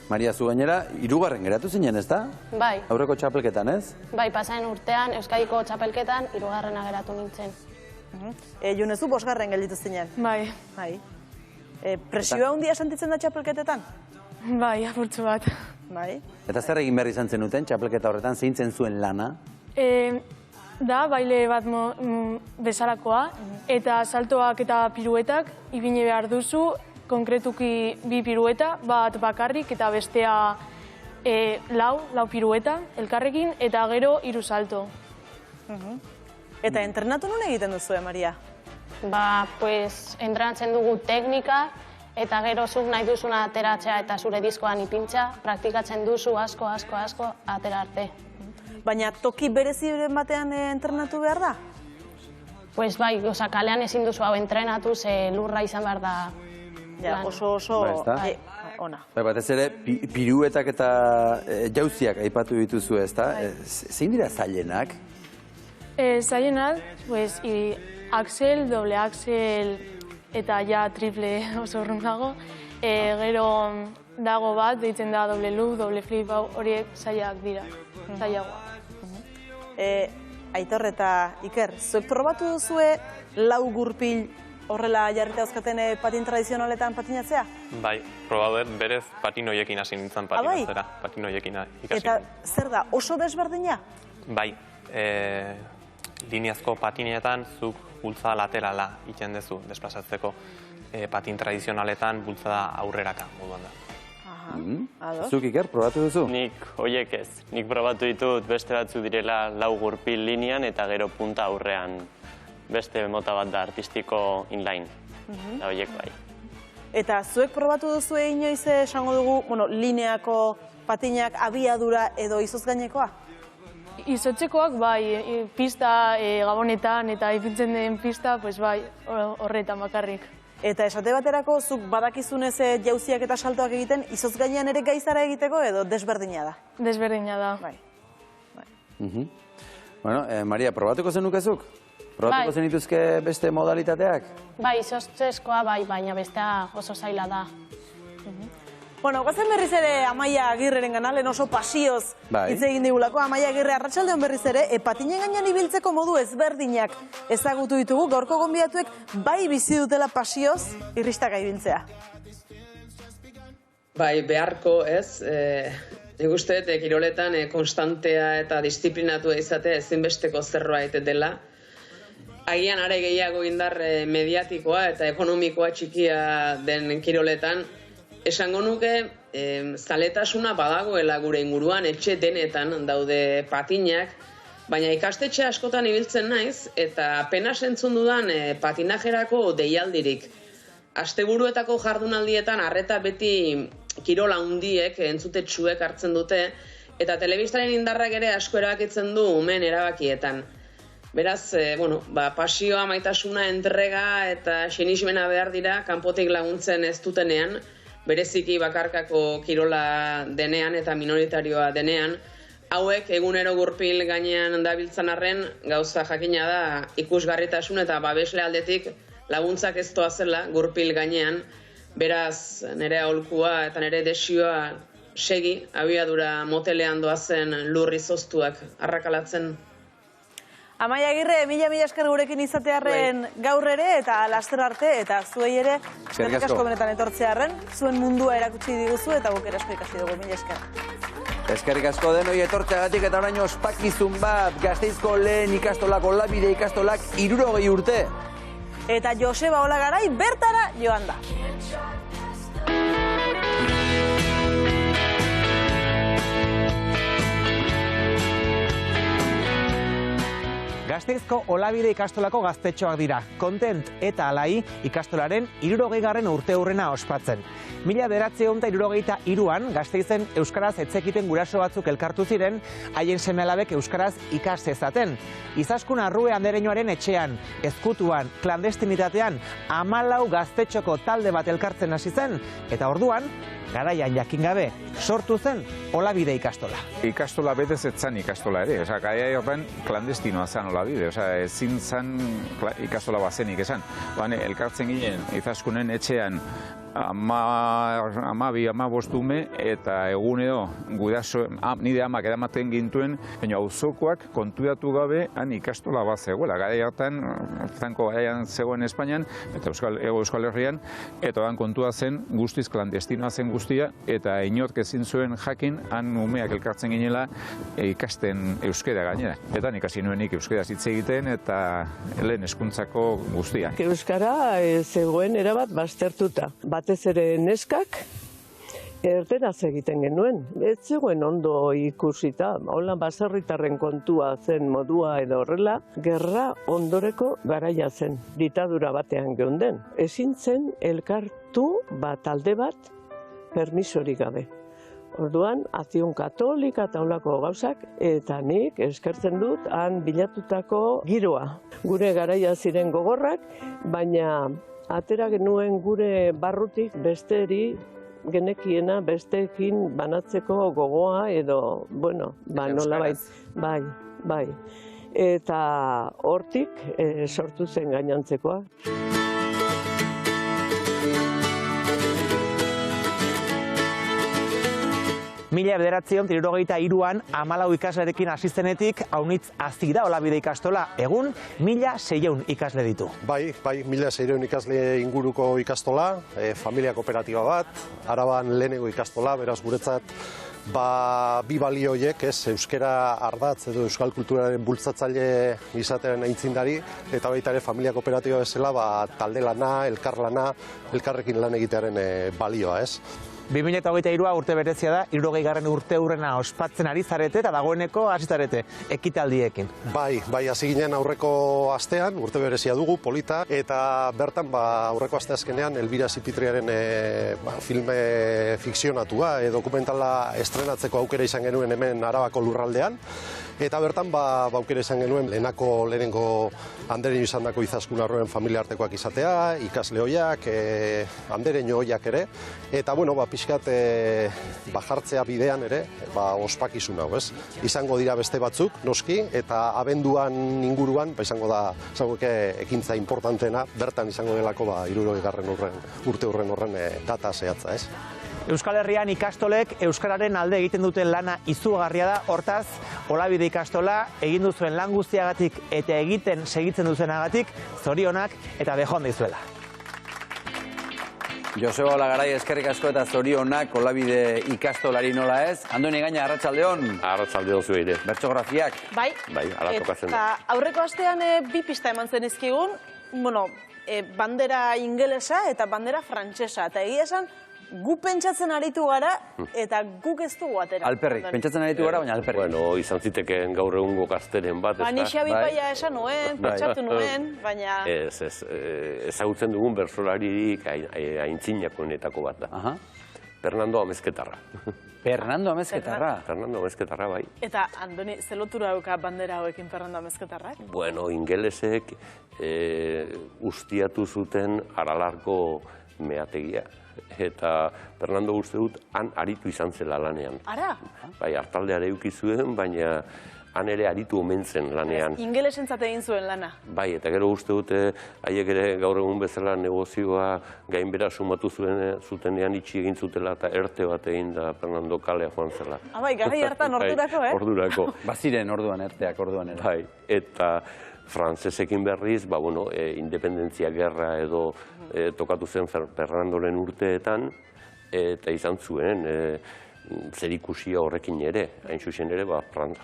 Maria, zu gainera, 3. geratu zinen, ez da? Bai. Aurreko txapelketan, ez? Bai, pasaren urtean Euskadiko txapelketan 3. geratu nintzen. June, zu 5. gelditu zinen? Bai. Presioa handia sentitzen da txapelketetan? Bai, apurtzu bat. Bai. Eta zer egin behar izan zenuten txapelketa horretan, zeintzen zuen lana? Da, baile bat bezalakoa, eta saltoak eta piruetak ibine behar duzu, konkretuki 2 pirueta, bat bakarrik eta bestea 4 pirueta elkarrekin, eta gero 3 salto. Eta entrenatu nun egiten duzu, Maria? Entrenatzen dugu teknika, eta gero zuk nahi duzuna ateratzea eta zure diskoan ipintza, praktikatzen duzu asko atera arte. Baina toki bereziren batean entrenatu behar da? Bai, kalean ezin duzu hau entrenatu, ze lurra izan behar da lan. Oso ona. Batez ere, piruetak eta jauziak aipatu dituzu, ez da? Zein dira zailenak? Zailenak, axel, doble axel eta triple oso urrun dago. Gero dago bat, deitzen da doble loop, doble flip, horiek zailak dira, zailagoa. Aitor eta Iker, zuek probatu duzue 4 gurpil horrela jarrita azkaten patin tradizionaletan patinatzea? Bai, probatu berez patinoiekin hasi nintzen patinatzera. Patinoiekin ikasi. Eta zer da, oso desberdina? Bai, lineazko patinetan zuk bultzada laterala iten dezu desplazatzeko. Patin tradizionaletan bultzada aurreraka moduan da. Zuk, Iker, probatu duzu? Nik horiek ez. Nik probatu ditut beste batzu direla 4 gurpil linean eta gero punta aurrean beste mota bat da artistiko inline. Eta horiek bai. Eta zuek probatu duzu inoiz esango dugu, lineako patinak abiadura edo izotz gainekoa? Izotzekoak bai, pista gabonetan eta ipintzen den pista, bai, horretan bakarrik. Eta esate baterako, zuk badakizunez jauziak eta saltoak egiten, izotz gainean ere gaizara egiteko edo desberdina da? Desberdina da. Bai. Bueno, Maria, probatuko zenukezuk? Probatuko zenituzke beste modalitateak? Bai, izotzezkoa bai, baina bestea oso zaila da. Bueno, goazen berriz ere Amaia Agirreren ganalen oso pasioz hitz egin digulako. Amaia Agirre, arratsaldeon berriz ere, patinen gainean ibiltzeko modu ezberdinak ezagutu ditugu, gaurko gonbidatuek bai bizi dutela pasioz irristaka ibiltzea. Bai, beharko ez, nik uste kiroletan konstantea eta disiplinatua izatea ezinbesteko zerbait dela. Agian are gehiago indar mediatikoa eta ekonomikoa txikia den kiroletan, esango nuke, zaletasuna badagoela gure inguruan, etxe denetan daude patinak, baina ikastetxe askotan ibiltzen naiz, eta apenas entzun dudan patinajerako deialdirik. Asteburuetako jardunaldietan arreta beti kirola handiek, entzutetsuek hartzen dute, eta telebistaren indarrak ere asko erabakitzen du umen erabakietan. Beraz, pasioa, maitasuna, entrega eta sinismena behar dira, kanpotik laguntzen ez dutenean, bereziki bakarkako kirola denean eta minoritarioa denean, hauek egunero gurpil gainean dabiltzan arren gauza jakina da ikusgarritasun eta babesle aldetik laguntzak ez doazela gurpil gainean, beraz nire aholkua eta nire desioa segi abiadura motelean doazen lurri zoztuak arrakalatzen. Amaia Agirre, mila esker gurekin izatearren gaur ere eta laster arte eta zuei ere eskerrik asko benetan etortzearren, zuen mundua erakutsi diguzu eta guk ere asko ikasi dugu, mila esker. Eskerrik asko denoi etortzeagatik eta orain ospakizun bat Gasteizko lehen ikastolak, Olabide ikastolak 60 urte. Eta Joseba Olagarai bertara joan da. Gasteizko Olabide ikastolako gaztetxoak dira. Kontent eta alai ikastolaren 60. urteurrena ospatzen. 1963an Gasteizen euskaraz etzekiten guraso batzuk elkartu ziren, haien seme-alabek euskaraz ikas zezaten. Izaskun Arrue andereñoaren etxean, ezkutuan, klandestinitatean, 14 gaztetxoko talde bat elkartzen hasi zen, eta orduan, garaian jakin gabe, sortu zen Olabide ikastola. Ikastola betez etzan ikastola ere, gaia horren klandestinoa zen Olabide, ezin zen ikastola bazenik esan. Elkartzen ginen Izaskunen etxean 12-15 ume eta egunero gudaso, nire amak eramaten gintuen, baina auzokoak konturatu gabe han ikastola bat zegoela. Garai hartan, Franco garaian zegoen Espainian, eta Euskal Herrian, eta han kontua zen guztiz klandestinoa zen guztia, eta inork ezin zuen jakin han umeak elkartzen ginela ikasten euskera gainera. Eta ikasi nuenik euskaraz hitz egiten eta lehen hezkuntzako guztia. Euskara zegoen erabat baztertuta. Batez ere neskak erderaz egiten genuen. Ez zegoen ondo ikusita, hola baserritarren kontua zen modua edo horrela, gerra ondoreko garaia zen, ditadura batean geunden. Ezin zen elkartu talde bat permisorik gabe. Orduan, Azion Katolika eta holako gauzak, eta nik eskertzen dut han bilatutako giroa. Gure garaia ziren gogorrak, baina atera genuen gure barrutik besteri genekiena besteekin banatzeko gogoa edo, nolabait, bai. Eta hortik sortu zen gainantzekoa. Mila 1963an 14 ikaslerekin hasi zenetik haunitz hazi da Olabide ikastola. Egun 1600 ikasle ditu. Bai, 1600 ikasle inguruko ikastola, familia kooperatiba bat, Araban lehenengo ikastola, beraz guretzat bi balio horiek, euskara ardatz edo euskal kulturaren bultzatzaile izatearen aintzindari, eta baita ere familia kooperatiba bezala talde lana, elkarlana, elkarrekin lan egitearen balioa, ez? 2023 urte berezia da, 60. urteurrena ospatzen ari zarete eta dagoeneko hasi zarete ekitaldiekin. Bai, hasi ginen aurreko astean, urte berezia dugu, polita, eta bertan aurreko asteazkenean Elbira Zipitriaren filme fikzionatua, dokumentala estrenatzeko aukera izan genuen hemen Arabako lurraldean, eta bertan aukera izan genuen lehenengo andereño izandako Izaskun Arruen familia artekoak izatea, ikasle hoiak, andereño hoiak ere, eta pixkat jartzea bidean ere, ospakizun hau, ez? Izango dira beste batzuk, noski, eta abenduan inguruan, izango da, ekintza importantena, bertan izango delako 60. urteurren horren data zehatza, ez? Euskal Herrian ikastolek euskararen alde egiten duten lana izugarria da, hortaz, Olabide ikastola egin duzuen lan guztiagatik eta egiten segitzen duzenagatik, zorionak eta bejon dizuela. Joseba Olagarai eskerrik asko eta zorionak Olabide ikastolari nola ez. Andoni Gaina, arratsaldeon. Arratsaldeon zu ere. Bertsografiak. Bai, ala tokatzen da. Eta aurreko astean 2 pista eman zenizkigun, bandera ingelesa eta bandera frantsesa. Eta egia esan, gu pentsatzen aritu gara eta guk ez dugu atera. Alperrik, pentsatzen aritu gara, baina alperrik. Bueno, izan zitekeen gaur egungo gazteren bat. Ni Xabi Paia esan nuen, pentsatu nuen, baina... Ezagutzen dugun bertsolaririk aintzinakoenetako bat da. Fernando Amezketarra. Fernando Amezketarra? Fernando Amezketarra, bai. Eta, Andoni, ze lotura dauka bandera hauekin Fernando Amezketarrak? Bueno, ingelesek ustiatu zuten Aralarko meategia. Eta Fernando uste dut han aritu izan zela lanean. Ara? Bai, hartaldea euki zuen, baina han ere aritu omen zen lanean. Ingelesentzat egin zuen lana. Bai, eta gero uste dute haiek ere gaur egun bezala negozioa gainbera sumatu zutenean itxi egin zutela eta erte bat egin da Fernando kalea joan zela. Bai, garai hartan ordurako, Ordurako. Baziren orduan erteak orduan ere. Bai, eta frantzesekin berriz, independentzia gerra edo tokatu zen Fernandoren urteetan, eta izan zuen zerikusia horrekin ere, hain zuzen ere,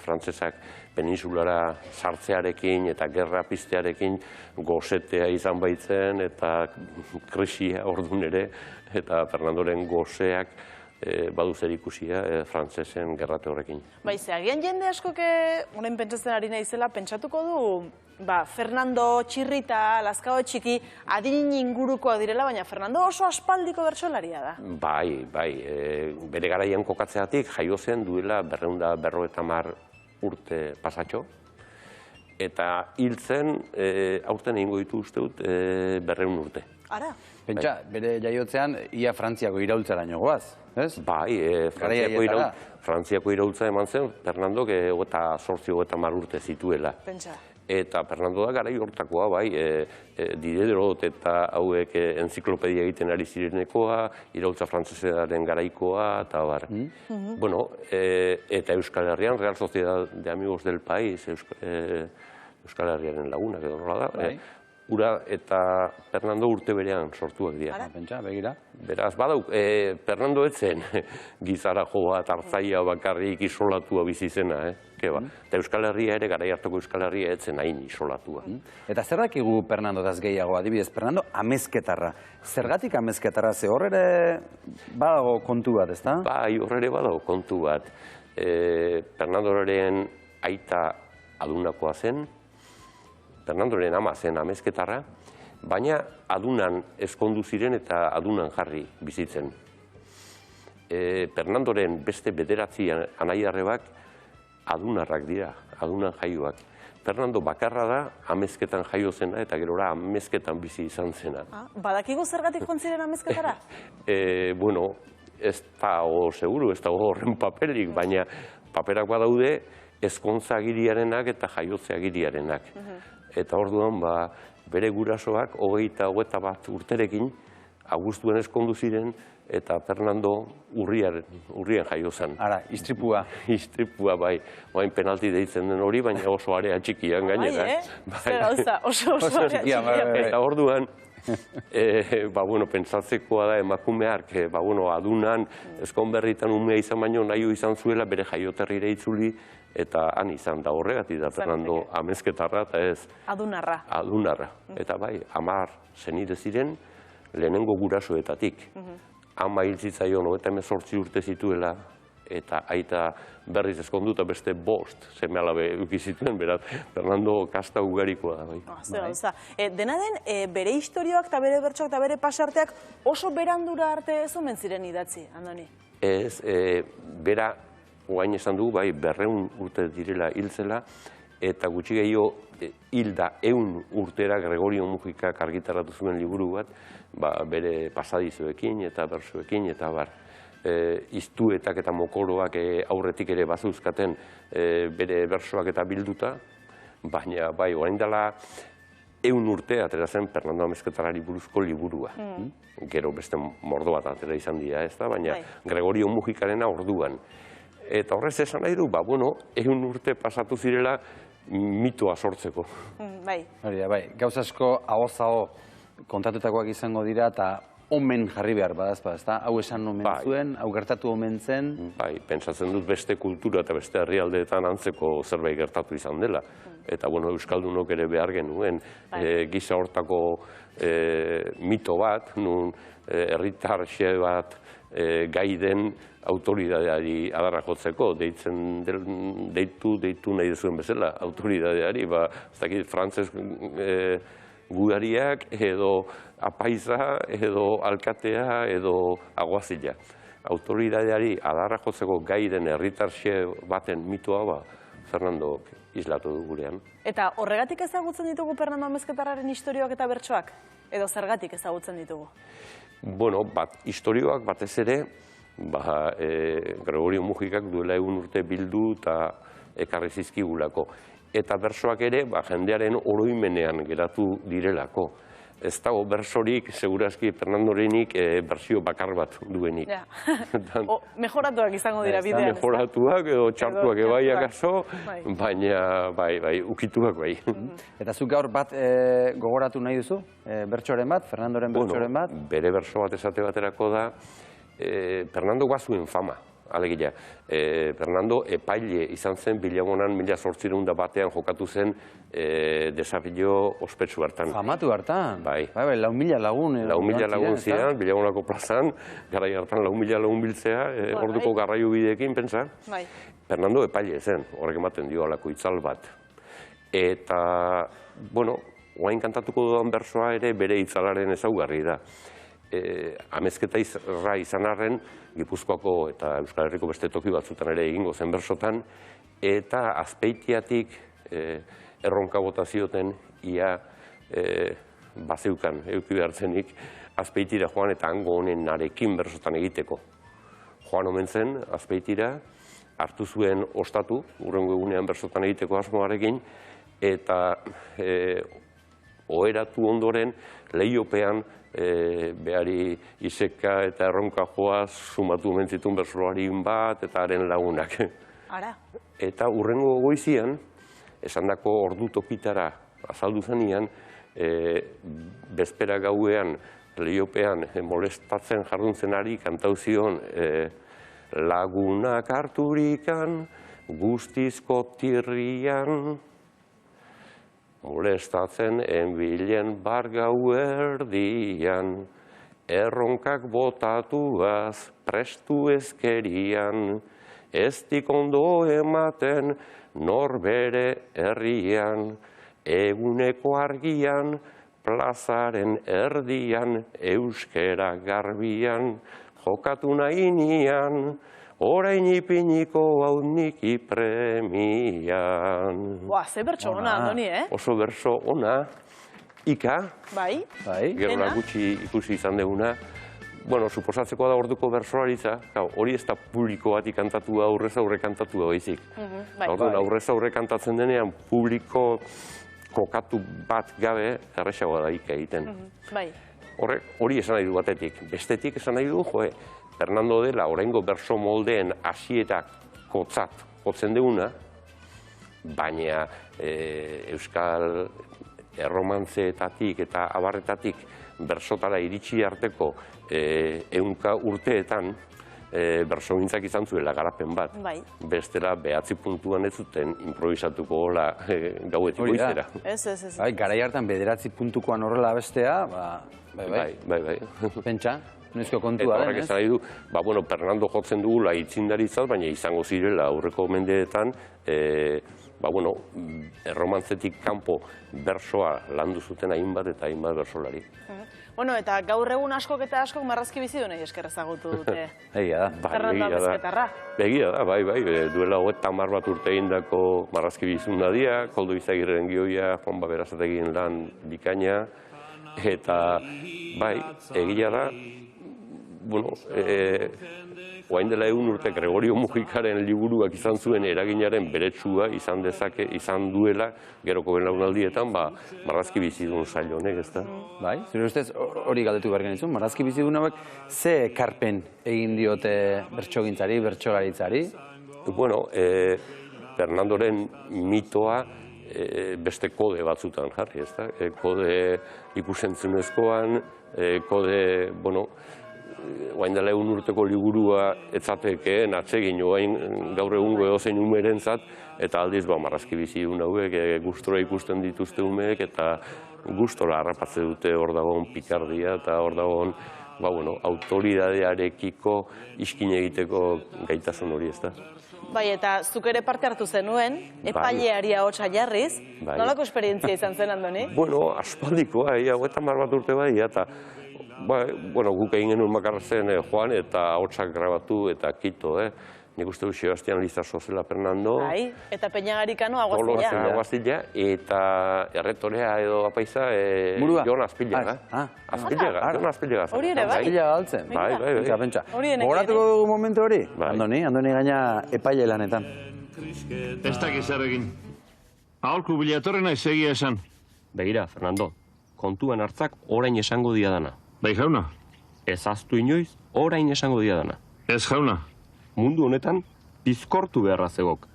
frantzesak peninsulara sartzearekin eta gerra piztearekin gozetea izan baitzen eta krisia ordun ere, eta Fernandoren gozeak badu zerikusia frantzesen gerrate horrekin. Bai, agian jende askok, honen pentsatzen ari naizela, pentsatuko du, Fernando txirrita, Lazkao txiki, adin ingurukoa direla, baina Fernando oso aspaldiko bertsolaria da. Bai, bere garaian kokatzeatik jaio zen duela 250 urte pasatxo, eta hil zen, aurten egingo ditu uste dut, 200 urte. Ara? Pentsa, bere jaiotzean, ia Frantziako iraultzaraino goaz, ez? Bai, Frantziako iraultza eman zen, Fernandok 8-10 urte zituela. Pentsa. Eta Fernando da garai hortakoa, bai, Diderot eta hauek enziklopedia egiten ari zirenekoa, iraultza frantzesaren garaikoa, eta bar. Bueno, eta Euskal Herrian, Real Sociedad de Amigos del País, Euskal Herriaren lagunak edo nola da, Ura eta Fernando urte berean sortuak dira. Pentsa, begira. Beraz, badauk, Fernando etzen gizara joa, tartzaia bakarrik isolatua bizi zena, Eta Euskal Herria ere, garai hartako Euskal Herria etzen hain isolatua. Eta zer dakigu Fernando daz gehiago, adibidez, Fernando amezketarra. Zergatik amezketarra, ze hor ere badago kontu bat, ezta? Bai, hor ere badago kontu bat. Fernandoren aita adunakoa zen, Fernandoren ama zen amezketarra, baina adunan ezkondu ziren eta adunan jarri bizitzen. Fernandoren beste 9 anai-arrebak adunarrak dira, adunan jaioak. Fernando bakarra da amezketan jaio zena eta gerora amezketan bizi izan zena. Badakigu zergatik joan ziren amezketara? Bueno, ez da seguru, ez da horren papelik, baina paperak badaude ezkontza agiriarenak eta jaiotze agiriarenak. Eta orduan, bere gurasoak 21 urterekin Augustuen ezkondu ziren eta Fernando urrian jaio zen. Ara, istripua. Istripua, bai. Oain penalti deitzen den hori, baina oso area txikian gainera. Zer gauza, oso area txikian. Eta orduan, pentsatzekoa da emakumeak, adunan, ezkonberritan umea izan baino nahi izan zuela bere jaioterrira itzuli, eta han izan da horregatik da Fernando amezketarra eta ez adunarra. Adunarra. Eta bai, 10 senide ziren lehenengo gurasoetatik. Ama hil zitzaion 98 urte zituela eta aita berriz ezkonduta beste 5 seme-alabe eduki zituen, beraz, Fernando kasta ugarikoa da. Dena den, bere historioak eta bere bertsoak eta bere pasarteak oso berandura arte ez omen ziren idatzi, Andoni? Ez, bera, oain esan du, bai, 200 urte direla hiltzela, eta gutxi gehiago hilda 100 urtera Gregorio Mujikak argitaratu zuen liburu bat, bere pasadizoekin eta bersoekin, eta bar, iztuetak eta mokoroak aurretik ere bazuzkaten bere bersoak eta bilduta, baina, bai, oain dela 100 urte atera zen Fernando amezketarrari buruzko liburua. Gero beste mordo bat atera izan dira, ez da, baina Gregorio Mujikarena orduan. Eta horrez esan nahi du, 100 urte pasatu zirela mitoa sortzeko. Bai. Gauz asko ahoz-aho kontatutakoak izango dira eta omen jarri behar badazpa, ez da? Hau esan omen zuen, hau gertatu omen zen. Bai, pentsatzen dut beste kultura eta beste herrialdeetan antzeko zerbait gertatu izan dela. Eta, Euskaldunok ere behar genuen gisa hortako mito bat, nun herritar xe bat gai den autoridadeari adarra jotzeko, deitu nahi duzuen bezala, autoridadeari, ez dakit, frantzes gudariak, edo apaiza, edo alkatea, edo aguazila. Autoridadeari adarra jotzeko gai den herritarxe baten mitoa, Fernando islatu du gurean. Eta horregatik ezagutzen ditugu Fernando amezketarraren historioak eta bertsoak? Edo zergatik ezagutzen ditugu? Bueno, historioak batez ere, Gregorio Mujikak duela 1 urte bildu eta ekarri zizkigulako. Eta bersoak ere, jendearen oroimenean geratu direlako. Ez dago bersorik, segurazki Fernandorenik bersio bakar bat duenik. Mejoratuak izango dira bidean. Mejoratuak edo txartuak ebai akaso, baina ukituak bai. Eta zuk gaur bat gogoratu nahi duzu? Bertsoren bat, Fernandoren bertsoren bat? Bere berso bat esate baterako da, Fernando bazuen fama. Alegia, Fernando epaile izan zen Bilagonan 1800 batean jokatu zen desafio ospetsu hartan. Famatu hartan? Bai. 4.000 lagun. 4.000 lagun ziren, Bilagonako plazan, garai hartan 4.000 lagun biltzea, orduko garraio bideekin, pentsa. Fernando epaile zen, horrek ematen dio alako itzal bat. Eta, bueno, oain kantatuko dudan bersoa ere bere itzalaren ezaugarri da. Amezketa izan arren, Gipuzkoako eta Euskal Herriko beste toki batzutan ere egingo zen bersotan, eta Azpeitiatik erronka bota zioten ia bazeukan, euki behartzenik, Azpeitira joan eta hango honen narekin bersotan egiteko. Joan omen zen, Azpeitira, hartu zuen ostatu, urrengo egunean bersotan egiteko asmoarekin, eta oheratu ondoren lehiopean behari iseka eta erronka joaz sumatu mentzitun bersoarin bat eta haren lagunak. Eta urrengo goizian, esandako ordu tokitara azaldu zenian, bezpera gauean lehiopean molestatzen jarduntzen kantau zion lagunak harturikan, guztizko tirrian, molestatzen enbilen bar gauerdian, erronkak botatuaz prestu ezkerian, ez ondo ematen norbere herrian, eguneko argian, plazaren erdian, euskera garbian, jokatu nahi nian, orain ipiniko hau niki premian. Ze bertso ona, Andoni, Oso berso ona, ika, gerora gutxi ikusi izan deguna. Bueno, suposatzeko da orduko bersoaritza, hori ez da publiko bati kantatua, aurrez aurre kantatua baizik. Aurrez aurre kantatzen denean, publiko kokatu bat gabe, erresagoa da ika egiten. Hori esan nahi du batetik. Bestetik esan nahi du, Fernando dela oraingo berso moldeen hasierak kotzat jotzen duguna, baina euskal erromantzeetatik eta abarretatik bersotara iritsi arteko 100 urteetan bersogintzak izan zuela garapen bat. Bestela 9 puntuan ez zuten improvisatuko gola gauetik goizera. Garai hartan 9 puntukoan horrela bestea, bai. Pentsa? Noizko kontua den, ez? Horrek esan nahi du, Fernando jotzen dugula itzindaritzat, baina izango zirela aurreko mendeetan, erromantzetik kanpo bersoa landu zuten hainbat eta hainbat bersolari. Eta gaur egun askok eta askok marrazki bizidunei esker ezagutu dute. Egia da. Fernando Amezketarra. Egia da, bai. Duela 30 bat urte egindako marrazki biziduna dira, Koldo Izagirren gioia, Juan Berazategin lan bikaina, eta bai, egia da, oain dela 1 urte Gregorio Mujikaren liburuak izan zuen eraginaren beretsua izan duela, geroko belaunaldietan, marrazki bizidun sail honek, ez da? Bai, zure ustez hori galdetu behar genizun, marrazki bizidun hauek ze ekarpen egin diote bertsogintzari, bertsogaritzari? Fernandoren mitoa beste kode batzutan jarri, ez da? Kode ikusentzunezkoan, kode, oain dela 1 urteko liburua etzatekeen atsegin oain gaur egungo edozein umerentzat, eta aldiz marrazki bizidun hauek gustora ikusten dituzte umeek, eta gustora harrapatze dute hor dagoen pikardia, eta hor dagoen autoridadearekiko iskin egiteko gaitasun hori, ez da? Bai, eta zuk ere parte hartu zenuen, epaileari ahotsa jarriz, nolako esperientzia izan zen, Andoni? Aspaldikoa, 30 bat urte bai, eta guk egin genuen bakarra zen joan eta ahotsak grabatu eta kito, nik uste du Sebastian Lizaso zela Fernando, Bai, eta Peñagarikano Tolosa Aguazila. Aguazila, eta erretorea edo apaiza Jon Azpillaga. Azpillaga, Jon Azpillaga. Hori ere, bai. Azpillaga galtzen. Bai. Gogoratuko dugu momentu hori? Andoni gaina epaile lanetan. Ez dakiz zer egin. Aholku bilatorren naiz egia esan. Begira, Fernando, kontuan hartzak orain esango dia dana. Bai, jauna? Ez aztu inoiz, orain esango dia dana. Ez, jauna? Mundu honetan, bizkortu beharra zegok.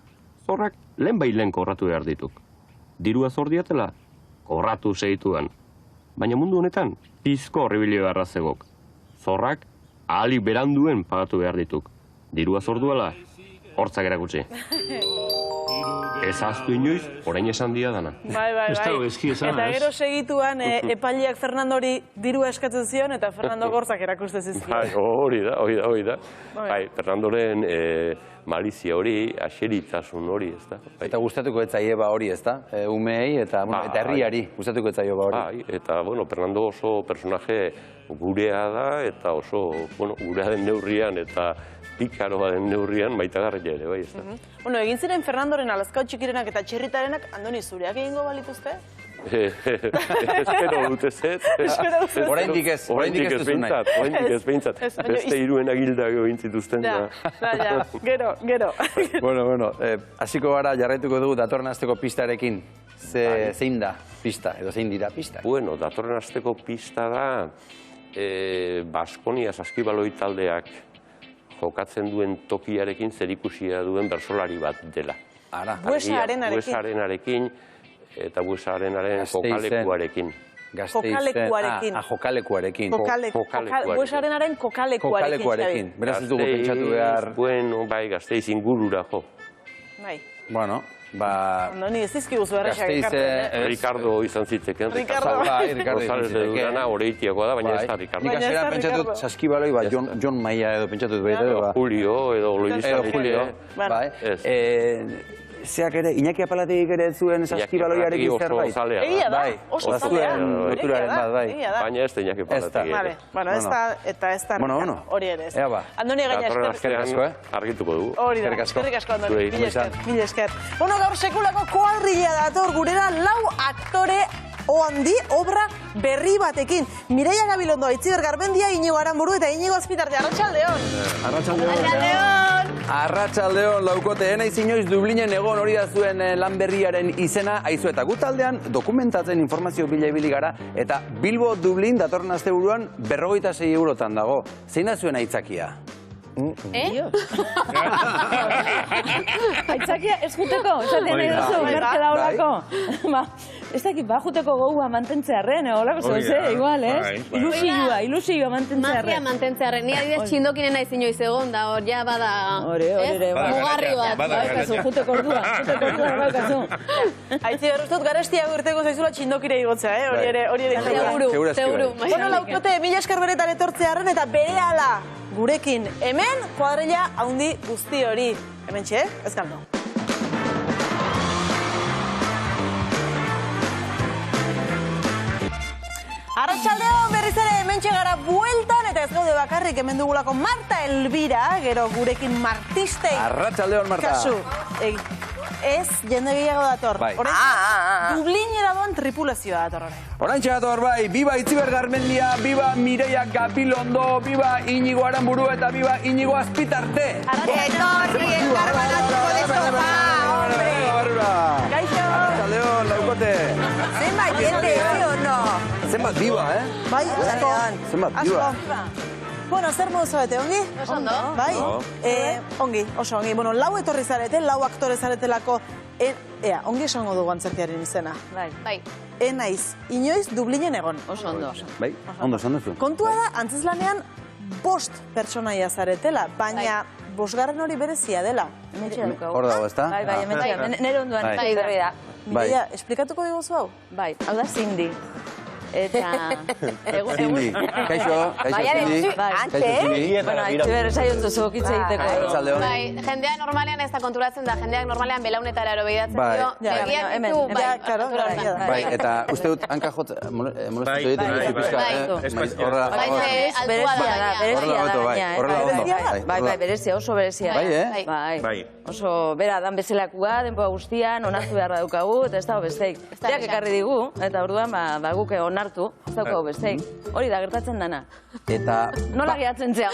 Zorrak lehen korratu behar dituk. Dirua zor diatela, korratu segituan. Baina mundu honetan, bizkor ibili beharra zegok. Zorrak ahalik beranduen pagatu behar dituk. Dirua zor duela, hortzak erakutsi. Ez aztu inoiz, orain esan dia dana. Bai. Eta gero segituan epaileak Fernandori dirua eskatzen zion eta Fernando gortzak erakusten zizkion. Bai, hori da. Bai, Fernandoren malizia hori, aseritasun hori, ez da. Eta gustatuko etzaie hori, ez da? Umeei eta herriari gustatuko etzaio hori. Bai, eta, Fernando oso personaje gurea da, eta oso, gurea den neurrian, eta pikaroa den neurrian maitagarria ere, bai, ez da. Egin ziren Fernandoren alazkau txikirenak eta txirritarenak, Andoni, zureak egingo balituzte? Espero dut ez. Oraindik ez duzu nahi. Oraindik ez behintzat. Beste iruen agildak egin zituzten. Gero. Bueno, hasiko gara jarraituko dugu datorren asteko pistarekin. Zein da pista, edo zein dira pista? Bueno, datorren asteko pista da Baskonia Saskibaloi taldeak jokatzen duen tokiarekin zerikusia duen bersolari bat dela. Buesa Arenarekin eta Buesa Arenaren kokalekuarekin. Jokalekuarekin. Buesa Arenaren kokalekuarekin. Beraz ez dugu pentsatu behar... Bueno, bai, Gasteiz ingurura jo. Bai. Bueno, Andoni, ez dizkiguzu errexak ekartzen, Ricardo izan zitzeken. Ricardo González de Durana oreitiakoa da, baina ez da Ricardo. Nik azera pentsatut Saskibaloi, Jon Maia edo pentsatut behar. Julio edo Luis Julio. Zeak ere, Iñaki Apalategik ere zuen Saskibaloiarekin zerbait? Egia da, oso zalea. Baina ez da Iñaki Apalategik. Eta ez da hori ere ez. Andoni gaina eskerrik asko. Argituko dugu. Hori da, eskerrik asko Andoni. Mil esker. Gaur sekulako kuadrilla dator gurera 4 aktore handi obra berri batekin. Mireia Gabilondo, Aitziber Garmendia, Iñigo Aranburu eta Iñigo Azpitarte. Arratsaldeon! Arratsaldeon, laukote, enaiz inoiz Dublinen egon hori da zuen lan berriaren izena, aizu eta gutaldean dokumentatzen informazio bila ibili gara, eta Bilbo Dublin datorren asteburuan 56 eurotan dago. Zein da zuen aitzakia? Aitzakia eskuteko, esaten nahi duzu, merkela horako. Ez dakit, juteko gogoa mantentzearen, holako zoze, igual, ez? Ilusioa mantentzearen. Magia mantentzearen, ni adibidez txindokinen nahi inoiz egon da, hor ja bada... Mugarri bat. Baikazu, juteko ordua baikazu. Aitzi berruztut, garestia urteko zaizula txindokire igotzea, hori ere. Seguru. Bueno, laukote, mila esker beretan etortzearen eta berehala gurekin hemen kuadrilla handi guzti hori. Hemen txe, ez galdo. Arratsaldeon berriz ere hementxe gara bueltan eta ez gaude bakarrik hemen dugulako Marta Elvira, gero gurekin Martistei. Arratsaldeon, Marta. Kasu, ez jende gehiago dator. Dublinera doan tripulazioa dator orain. Oraintxe dator, bai, biba Aitziber Garmendia, biba Mireia Gabilondo, biba Iñigo Aranburu eta biba Iñigo Azpitarte. Arratsaldeon, Arratsaldeon, laukote. Zenbat jende, o no? Zenbat biba, Bai, zenbat biba. Bueno, zer modu zabete, ongi? Oso ondo. Bai? Ongi, oso ongi. Bueno, 4 etorri zarete, 4 aktore zaretelako. Ongi esango dugu antzerkiaren izena. Bai. Enaiz, inoiz Dublinen egon. Oso ondo. Bai, ondo esan duzu. Kontua da, antzeslanean 5 pertsonaia zaretela, baina 5. hori berezia dela. Hor dago, ezta? Bai, nire onduan. Bai, Mireia, esplikatuko diguzu hau? Bai, hau da Cindy. Eta... Cindy, kaixo Cindy. Kaixo Cindy. Bueno, Itziber, esaiontzu zugokitze egiteko. Bai, jendeak normalean ez da konturatzen da, jendeak normalean belaunetara ero behidatzen dio. Bai, eta uste dut hanka jot molestatu egiten pizka. Bai, berezia, oso berezia. Bai, Bai, oso bera dan bezalakua, denpoa guztian, onartu beharra daukagu, eta ez dago besteik. Berak ekarri digu, eta orduan, guk onartu, ez daukagu besteik. Hori da, gertatzen dana. Eta... Nola gehatzen zea,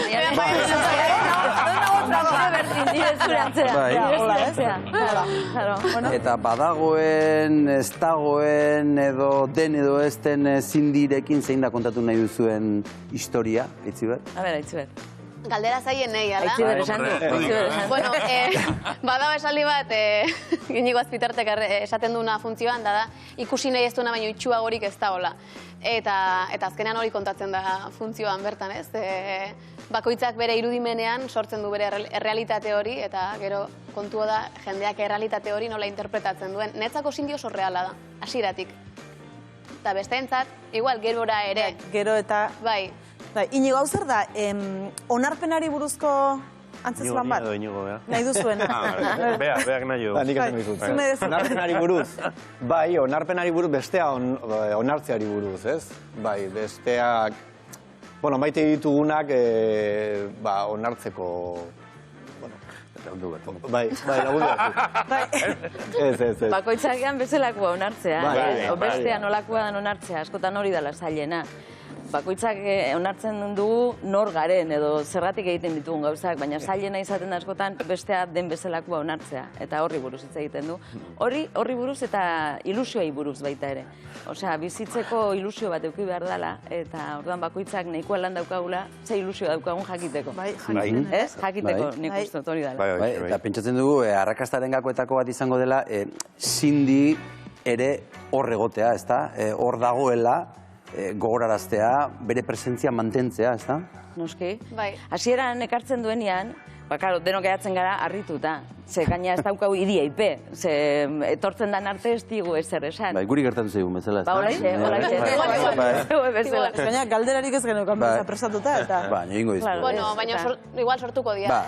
Eta badagoen, ez dagoen, edo den edo ez den Cindyrekin zein da kontatu nahi duzuen historia, Itziber? A ber, Itziber. Galdera zaien nahi, ala? Itziber esan du. Bueno, badago esaldi bat, Inigo Azpitartek esaten duena funtzioan, da ikusi nahi ez duena baino itxuagorik ez da hola. Eta azkenean hori kontatzen da funtzioan bertan, ez? Bakoitzak bere irudimenean sortzen du bere errealitate hori, eta gero kontua da jendeak errealitate hori nola interpretatzen duen. Netzako Cindy oso reala da, hasieratik. Eta besteentzat, igual gerora ere. Gero eta... Bai. Inigo, hau zer da, onarpenari buruzko antzeslan bat? Inigo, bea. Nahi duzuen. Beak nahi jo. Nik esan dizut. Onarpenari buruz. Bai, onarpenari buruz, bestea onartzeari buruz, ez? Bai, besteak... Bueno, maite ditugunak onartzeko... Bai, lagundu batzu. Ez. Bakoitzakean bezalakoa onartzea. Bestea nolakoa dan onartzea, askotan hori dela zailena. Bakoitzak onartzen dugu nor garen edo zergatik egiten ditugun gauzak, baina zailena izaten da askotan bestea den bezalakoa onartzea. Eta horri buruz hitz egiten du. Horri buruz eta ilusioei buruz baita ere. Osea, bizitzeko ilusio bat eduki behar dela, eta orduan bakoitzak nahikoa lan daukagula, ze ilusio daukagun jakiteko. Bai, jakiten. Ez? Jakiteko nik uste dut hori dela. Eta pentsatzen dugu, arrakastaren gakoetako bat izango dela, Cindy ere hor egotea, ez da? Hor dagoela, gogoraraztea, bere presentzia mantentzea, ez da? Noski. Hasieran ekartzen duenean, denok edatzen gara harrituta. Ze gaina ez daukau idiaipe. Ze etortzen dan arte ez digu ezer esan. Guri gertatu zeigun bezala, ez da? Holaxe. Gaina galderarik ez genukan bezala prestatuta, eta... Egingo dizu. Bueno, baina igual sortuko dira.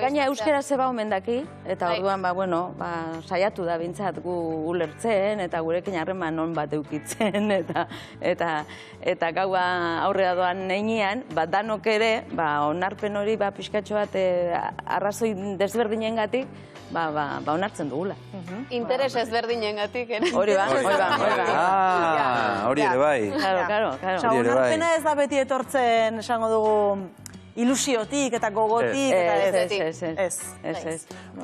Gaina euskera zeba omen daki, eta orduan, saiatu da bintzat gu ulertzen, eta gurekin harreman non bat eukitzen, eta gaua aurrera doan neinean, danok ere, onarpen hori pixkatxo bat arrazoi desberdinen gatik, onartzen dugula. Interes ezberdinengatik, ere? Hori ba. Hori ere bai. Claro. Onarpena ez da beti etortzen, esango dugu, ilusiotik eta gogotik, eta ez.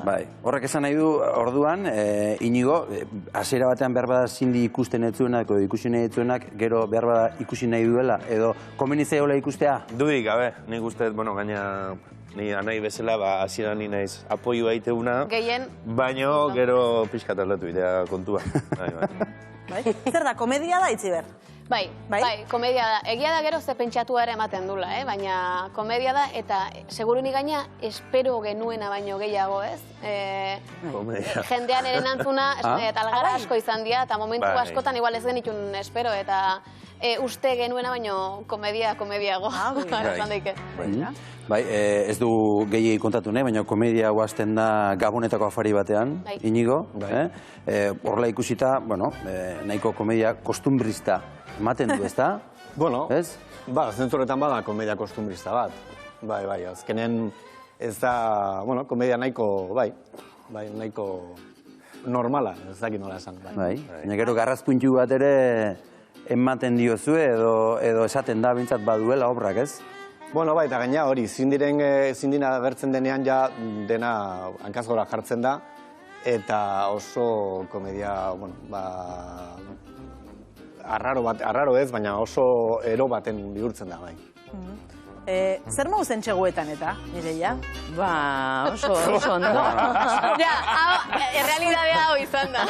Bai, horrek esan nahi du, orduan, Inigo, hasiera batean behar bada Cindy ikusten etzuenak, edo ikusi nahi etzuenak, gero behar bada ikusi nahi duela, edo komenitzea hola ikustea? Dudik, gabe, nik uste, gaina... Ni anai bezala, hasieran ni naiz apoioa egiteuna, baino gero pixkat aldatu idea kontua. Zer da, komedia da, Itziber? Bai, komedia da. Egia da gero ze pentsatua ere ematen dula, baina komedia da, eta segurunik gaina espero genuena baino gehiago, ez? Jendean erantzuna, talgara asko izan dira, eta momentu askotan igual ez genitun espero, eta uste genuena baino komediago. Bai, ez du gehiagik kontatu nahi, baina komedia guazten da Gabonetako afari batean, Inigo. Horrela ikusita, nahiko komedia kostumbrista ematen du, ez da? Bueno, zentzuretan bada komedia kostumbrista bat. Bai, azkenen ez da, komedia nahiko, nahiko normala, ez dakit nola esan. Bai, baina gero garrazpuntu bat ere ematen diozue edo esaten da bintzat baduela obrak, ez? Bueno, eta gaina hori, Zindina agertzen denean ja dena hankazgora jartzen da, eta oso komedia, arraro ez, baina oso ero baten bihurtzen da, bai. Zer mauzen txeguetan eta, Mireia? Ba, oso ondo. Ja, errealidadea hau izan da.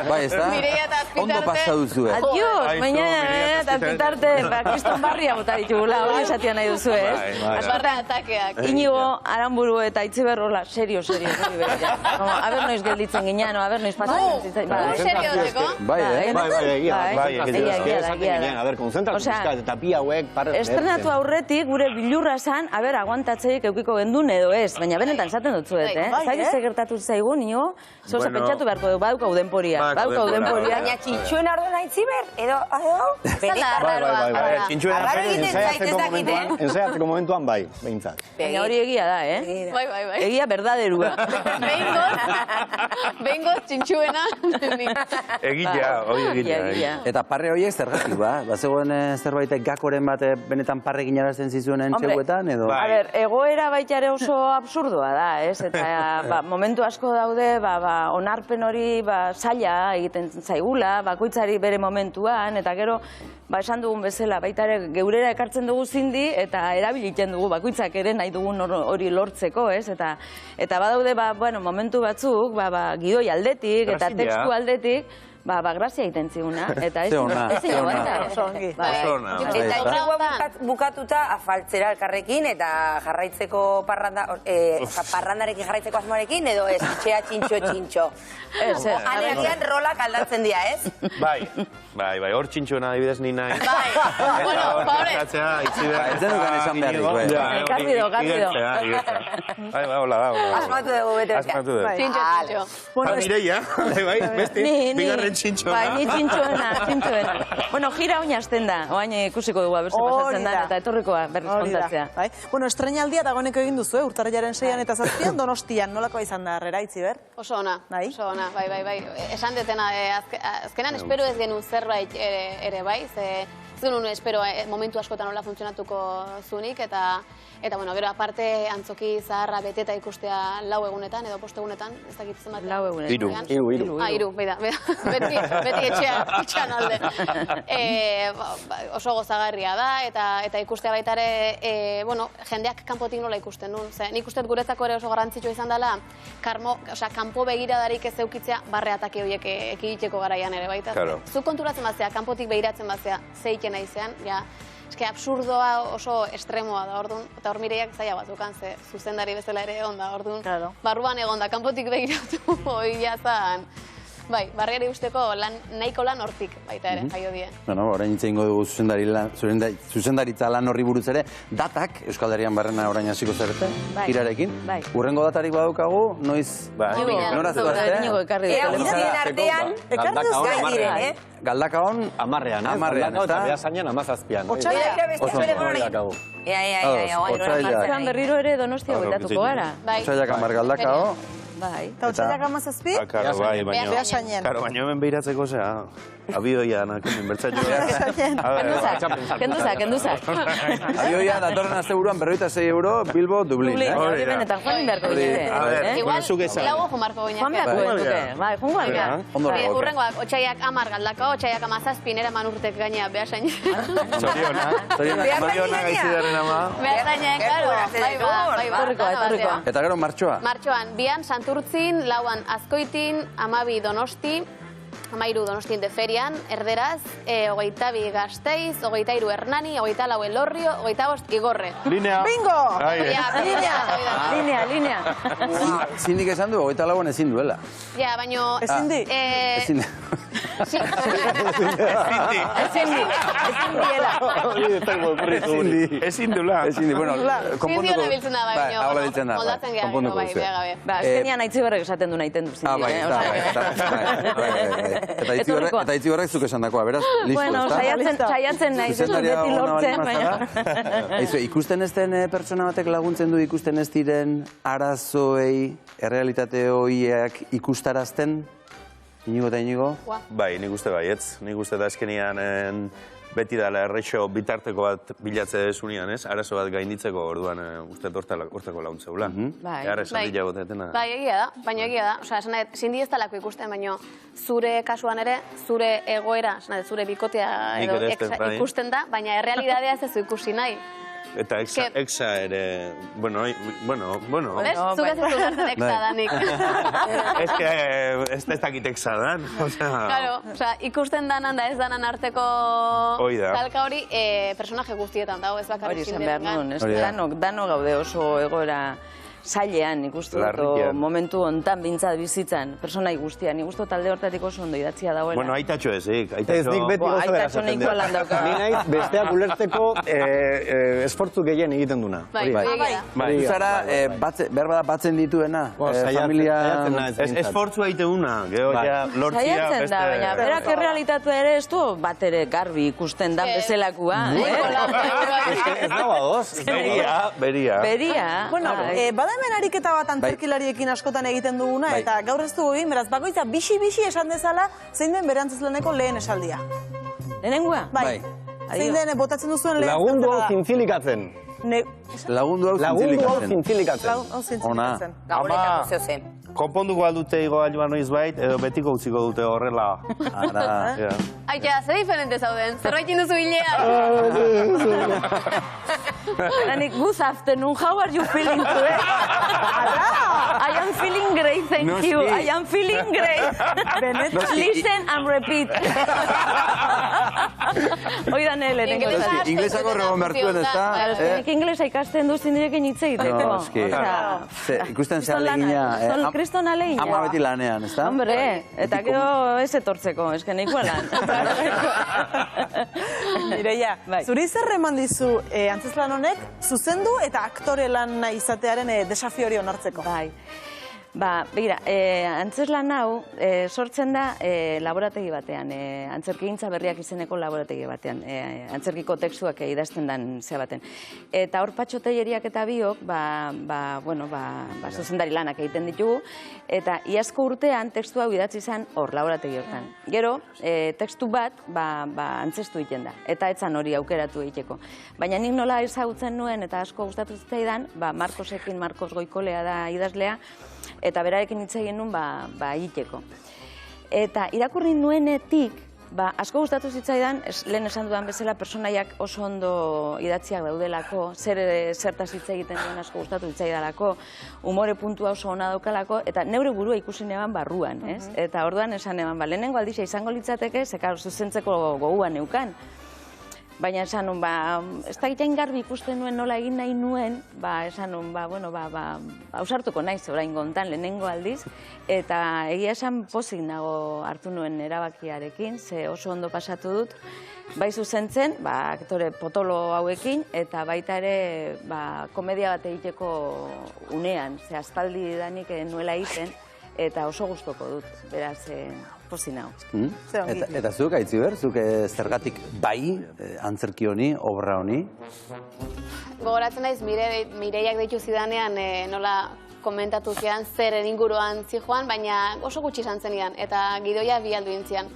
Bai, ez da? Mireia eta Azpitarte. Ondo pasa duzu, Adiós, baina eta Azpitarte, kriston barria bota ditugula, hori esatia nahi duzu, ez? Azparra atakeak. Inigo, Aramburu eta Itziberrola, serio, hori begira. Aber noiz gelditzen ginean, aber noiz pasatzen zitzai. Serio deko? Bai, A ber, konzentratu pizkat, eta bi hauek parrez. Estrenatu aurretik, gure bilurra esan, aber, aguantatzeik eukiko gendun edo ez, baina benetan esaten dutzuet, Zaitu ze gertatu zaigu, nio, zoza pentsatu beharko dugu, badukau denporia. Baina txintxuen arduen aitziber, edo, Ensaiatzeko momentuan bai, behintzat. Baina hori egia da, Bai. Egia berdaderua. Behingoz txintxuena. Egia, hori egia. Eta parre horiek zergatik, ba? Bazegoen zerbaitek gakoren bat benetan parre ginarazten zizuenen txeguetan, edo? A ber, egoera baita ere oso absurdoa da, ez? Eta momentu asko daude, onarpen hori zaila egiten zaigula, bakoitzari bere momentuan, eta gero, esan dugun bezala, baita ere geurera ekartzen dugu zindi, eta erabiliten dugu bakoitzak ere nahi dugun hori lortzeko, ez? Eta badaude, momentu batzuk, gidoi aldetik, eta tekstu aldetik, grazia egiten ziguna, eta ez aguanta. Eta itxegua bukatuta afaltzera elkarrekin, eta jarraitzeko parrandarekin jarraitzeko asmoarekin, edo ez, itxea txintxo. Alegian rolak aldatzen dira, ez? Bai, hor txintxoena adibidez ni nahi. Bueno, pobre. Ez denukan esan beharrik, Garbido. Bai, hola da. Asmatu dugu bete. Txintxo. Mireia, bai, beste, bigarren txintxoena. Bai, ni txintxoena. Bueno, gira oin hasten da, oain ikusiko dugu abertze pasatzen da, eta etorrikoa berriz kontatzea. Bueno, estrenaldia dagoeneko egin duzu, urtarrilaren 6an eta 7an Donostian, nolakoa izan da, Herrera, Itziber? Oso ona, bai. Esan detena, azkenan espero ez genuen zerbait ere bai, ez genuen espero momentu askotan nola funtzionatuko zunik, eta bueno, gero aparte antzoki zaharra beteta ikustea 4 egunetan, edo 5 egunetan, ez dakit zenbat. 4 egunetan. 3, beti etxean alde. Oso gozagarria da, eta ikustea baita ere, jendeak kanpotik nola ikusten nun. Nik uste guretzako ere oso garrantzitsua izan dela, kanpo begiradarik ez eukitzea barre atake horiek ekiditeko garaian ere baita. Zuk konturatzen bazea, kanpotik begiratzen bazea, zeiten aizean, eske absurdoa oso estremoa da, orduan, eta hor Mireiak zaila batzukan, ze zuzendari bezala ere egon da, orduan, barruan egon da, kanpotik begiratu hori jazan. Bai, barriari usteko nahiko lan hortik baita ere, jaio die. Bueno, orain hitz egingo dugu zuzendaritza lan horri buruz ere, datak Euskal Herrian barrena orain hasiko zarete, girarekin. Urrengo datarik badaukagu, noiz, noraz bazte? Udazien artean, gai diren, Galdakaon, 10ean, Galdakao eta Beasainen 17an. Otsailak berriro ere Donostia bueltatuko gara. Otsailak 10 Galdakao. Eta otsailak 17? Beasainen. Karo, baina hemen behiratzeko zea, abioia nakemen bertzatxo. Kenduzak. Abioia datorren asteburuan 46 euro, Bilbo, Dublin. Hori benetan, joan inberko gine. Igual, lago jomarko ginean. Joan beharko genuke, bai, joan Urrengoak, otsailak 10 Galdakao, otsailak 17 nere manurtek gainea Beasainen. Zoriona gaizidaren ama. Beasainen, karo, Eta gero martxoa? Martxoan, 2an Santurtzin, 4an Azkoitin, 12 Donosti, 13 Donostin de Ferian, erderaz, 22 Gasteiz, 23 Hernani, 24 Elorrio, 25 Igorre. Linea. Bingo! Linea. Zindik esan du, 24an ezin duela. Ja, baino... Ezin di? Ezin di. Ezin duela. Bueno, konpontuko. Biltzen da, baino, moldatzen gara, bai, gabe. Azkenian Aitziberrek esaten du nahi tendu zindik. Eta Itziberrek zuk esan dakoa, beraz, listo, bueno, saiatzen nahi zut beti lortzen, baina... Ikusten ez den pertsona batek laguntzen du ikusten ez diren arazoei, errealitate horiek ikustarazten? Inigo eta Inigo? Bai, nik uste baietz. Nik uste da eskenean beti dala errexo bitarteko bat bilatze desunean, ez? Arazo bat gainditzeko orduan uste hortako launtzeula. Bai, egia da, baina egia da. Osa, esan nahi, zindi ez talako ikusten, baina zure kasuan ere, zure egoera, zure bikotea ikusten da, baina errealidadea ez ikusi nahi. Eta exa ere, bueno. Bez, zuk ez ez duzen exa danik. Ez que ez dakit exa dan. Claro, ikusten danan da ez danan arteko talka hori personaje guztietan dago, ez bakarrik Hori zen behar nuen, dano gaude oso egoera zailean, ikustu dut, momentu hontan bintzat bizitzan, personai guztian, ikustu talde hortatik oso ondo idatzia dagoela. Bueno, aitatxo ezik. Ez nik beti gozo dara zaten dira. Ni naiz besteak ulertzeko esfortzu gehien egiten duna. Bai, zara, behar bada batzen dituena, familia... Esfortzua egiteuna, gero ja lortzia beste... Saiatzen da, baina berak errealitatea ere ez du bat ere garbi ikusten dan bezalakua. Ez dago adoz. Beria. Bueno, bada hemen ariketa bat antzerkilariekin askotan egiten duguna, eta gaur ez dugu egin, beraz, bakoitza bixi-bixi esan dezala, zein den bere antzezlaneko lehen esaldia. Lehenengua? Bai. Zein den botatzen duzuen lehen esaldia. Lagundu hau zintzilikatzen. Lagundu hau zintzilikatzen. Ona. Gauretako zeo zen. Konponduko aldute igoa noiz bait, edo betiko utziko dute horrela. Aita, ze diferente zauden, zerbaitin duzu hilea. Danik, good afternoon, how are you feeling today? I am feeling great, thank you. I am feeling great. Listen and repeat. Oidan ele, tengo da. Inglesako regon bertuen ez da. Nik inglesa ikasten duzin direken hitz egiteko. Ikusten zer alegina. Kriston alegina. Ama beti lanean, ez da? Hombre, eta gero ez etortzeko, esken nahikoa lan. Mireia, zuri zer eman dizu antzezlan honek, zuzendu eta aktore lan izatearen desafio hori onartzeko? Bai. Ba, begira, antzeslan hau sortzen da laborategi batean, antzerkigintza berriak izeneko laborategi batean, antzerkiko tekstuak idazten dan zea baten. Eta hor Patxo Telleriak eta biok, zuzendari lanak egiten ditugu, eta iazko urtean tekstu hau idatzi zen hor, laborategi hortan. Gero, tekstu bat, antzestu egiten da, eta etzan hori aukeratu egiteko. Baina nik nola ezagutzen nuen eta asko gustatu zitzaidan, Marcosekin, Marcos Goikolea da idazlea, eta berarekin hitz egin nuen egiteko. Eta irakurri nuenetik, asko gustatu zitzaidan, lehen esan dudan bezala, personaiak oso ondo idatziak daudelako, zertaz hitz egiten duen asko gustatu zitzaidalako, umore puntua oso ona daukalako, eta neure burua ikusi neban barruan, ez? Eta orduan esan neban, lehenengo aldixa izango litzateke, zekar zuzentzeko goguan neukan. Baina esan nun, ez da egiten garbi ikusten nuen nola egin nahi nuen, esan nun, hausartuko naiz orain gontan lehenengo aldiz, eta egia esan pozik nago hartu nuen erabakiarekin, ze oso ondo pasatu dut, bai zuzentzen, aktore potolo hauekin, eta baita ere komedia bat egiteko unean, ze aspaldi danik nuela egiten, eta oso gustoko dut, beraz, pozik nago. Eta zuk, Aitziber, zuk zergatik bai antzerki honi, obra honi? Gogoratzen naiz, Mireiak deitu zidanean nola komentatu zidan zeren inguruan zijoan, baina oso gutxi izan zenidan, eta gidoia bi aldu intzian.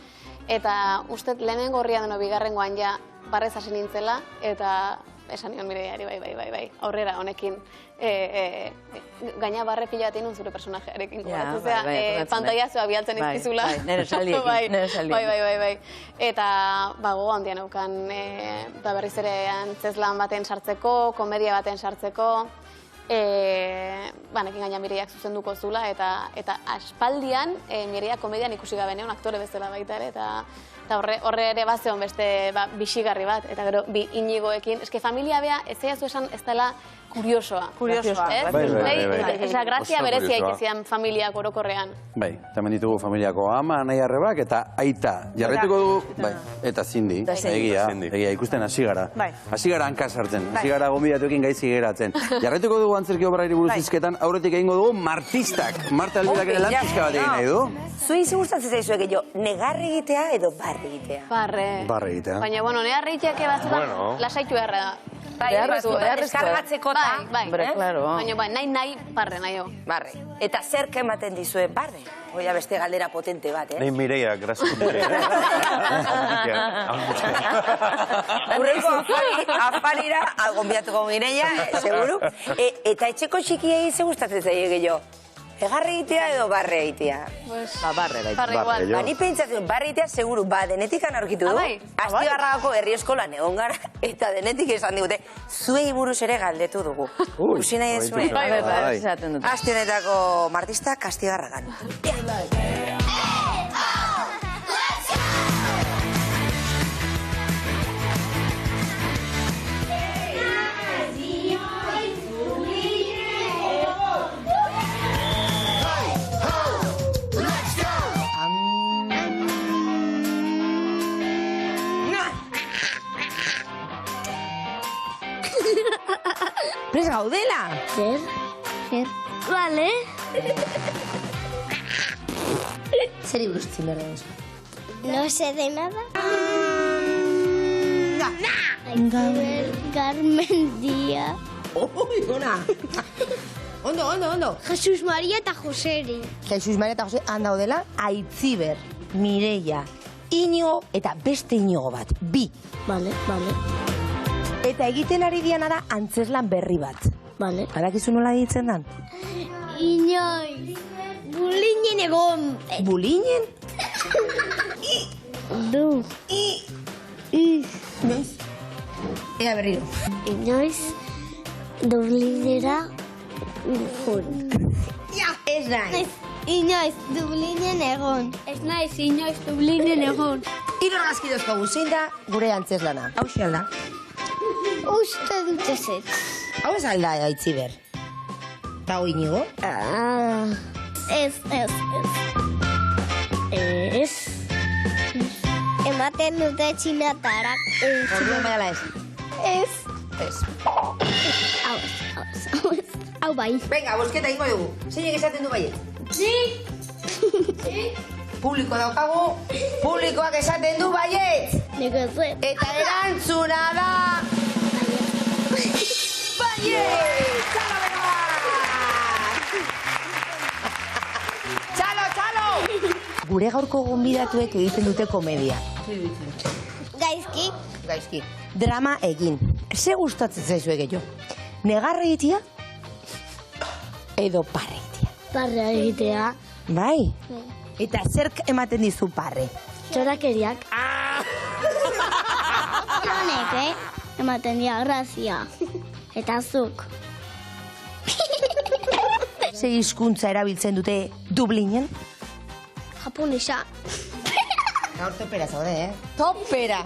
Eta uste lehenengo horrian deno bigarrengoan ja barrez hasi nintzela, eta esan nion Mireiari, bai, aurrera honekin. Gaina barre pila bat egin zure personajearekin. Pantaiazioa bialtzen izkizula. Nere saldiekin. Bai. Eta gogo handian eukan berriz ere antzeslan baten sartzeko, komedia baten sartzeko, nekin gaina Mireiak zuzenduko zula, eta aspaldian Mireiak komedian ikusi gabe neon aktore bezala baita ere, eta horre ere bazeon beste bixigarri bat, eta gero bi Inigoekin. Eske familia bea, ez zaiazu esan ez dela kuriosoa. Esa grazia berezia ikizian familiak orokorrean. Bai, hemen ditugu familiako ama, nahi arrebak, eta aita. Jarretuko dugu, eta Zindi, egia, ikusten hasi gara. Hasi gara hanka sartzen, hasi gara gonbidatuekin gaizki geratzen. Jarretuko dugu antzerki obrari buruz izketan, aurretik egingo dugu Martistak. Marta Albirak ere lan pixka bat egin nahi du. Zui gustatzen zaizu gehiago, negarri egitea edo barri egitea? Barre egitea. Baina, negarri egiteak batzutan lasaitu beharra da. Deskargatzeko da. Baina, nahi, barre, nahi jo. Barre. Eta zer ematen dizue barre? Oia beste galdera potente bat, Nei Mireia, grazio Mireia. Urreko afarira, gonbidatuko Mireia, seguru. Eta etxeko txikiei ze gustatzen zaie gehiago? Egarre egitea edo barre egitea? Barre egitea. Barre igual. Ba, ni pentsatzen, barre egitea seguru, denetik aurkitu du. Astigarragako herri eskolan egon gara, eta denetik esan digute, zuei buruz ere galdetu dugu. Usi nahi dezuen. Aste honetako martistak Astigarragan. Prest gaudela? Zer. Vale. Zer iburuzkin behar dauz? No sé de nada. Garmendia. Ui, ona. Ondo. Jesus Maria eta Joseri. Jesus Maria eta Jose han daudela Aitziber, Mireia, Inigo eta beste Inigo bat. 2. Vale. Eta egiten ari diana da antzeslan berri bat. Vale. Badakizu nola ditzen dan? Inoiz. Bulinen egon. Bulinen? Du. Inoiz. Ea berriro. Inoiz. Dublinera. Egon. Ja, ez naiz. Inoiz, Dublinen egon. Ez naiz, inoiz, Dublinen egon. 3 argazki dauzkagu, zein da gure antzeslana? Hau alda? Uste dut ezetz. Hau ez alda Aitziber? Eta hau Inigo? Ez. Ematen dute txinatarak. Orduan baiala ez? Ez. Hau bai. Venga, bosketa ingo dugu. Zeinek esaten du baiet? Sí. Publiko daukagu. Publikoak esaten du baiet. Nik ez. Eta erantzuna da... Baiet! Txalo! Gure gaurko gonbidatuek egiten dute komedia. Gaizki. Drama egin. Ze gustatzen zaizue gehiago? Negarre egitea? Edo parre egitea? Parre egitea. Bai? Eta zerk ematen dizu parre? Txorakeriak. Honek, ematen dia grazia. Eta zuk. Ze hizkuntza erabiltzen dute Dublinen? Japonesa. Gaur topera zaude, Topera!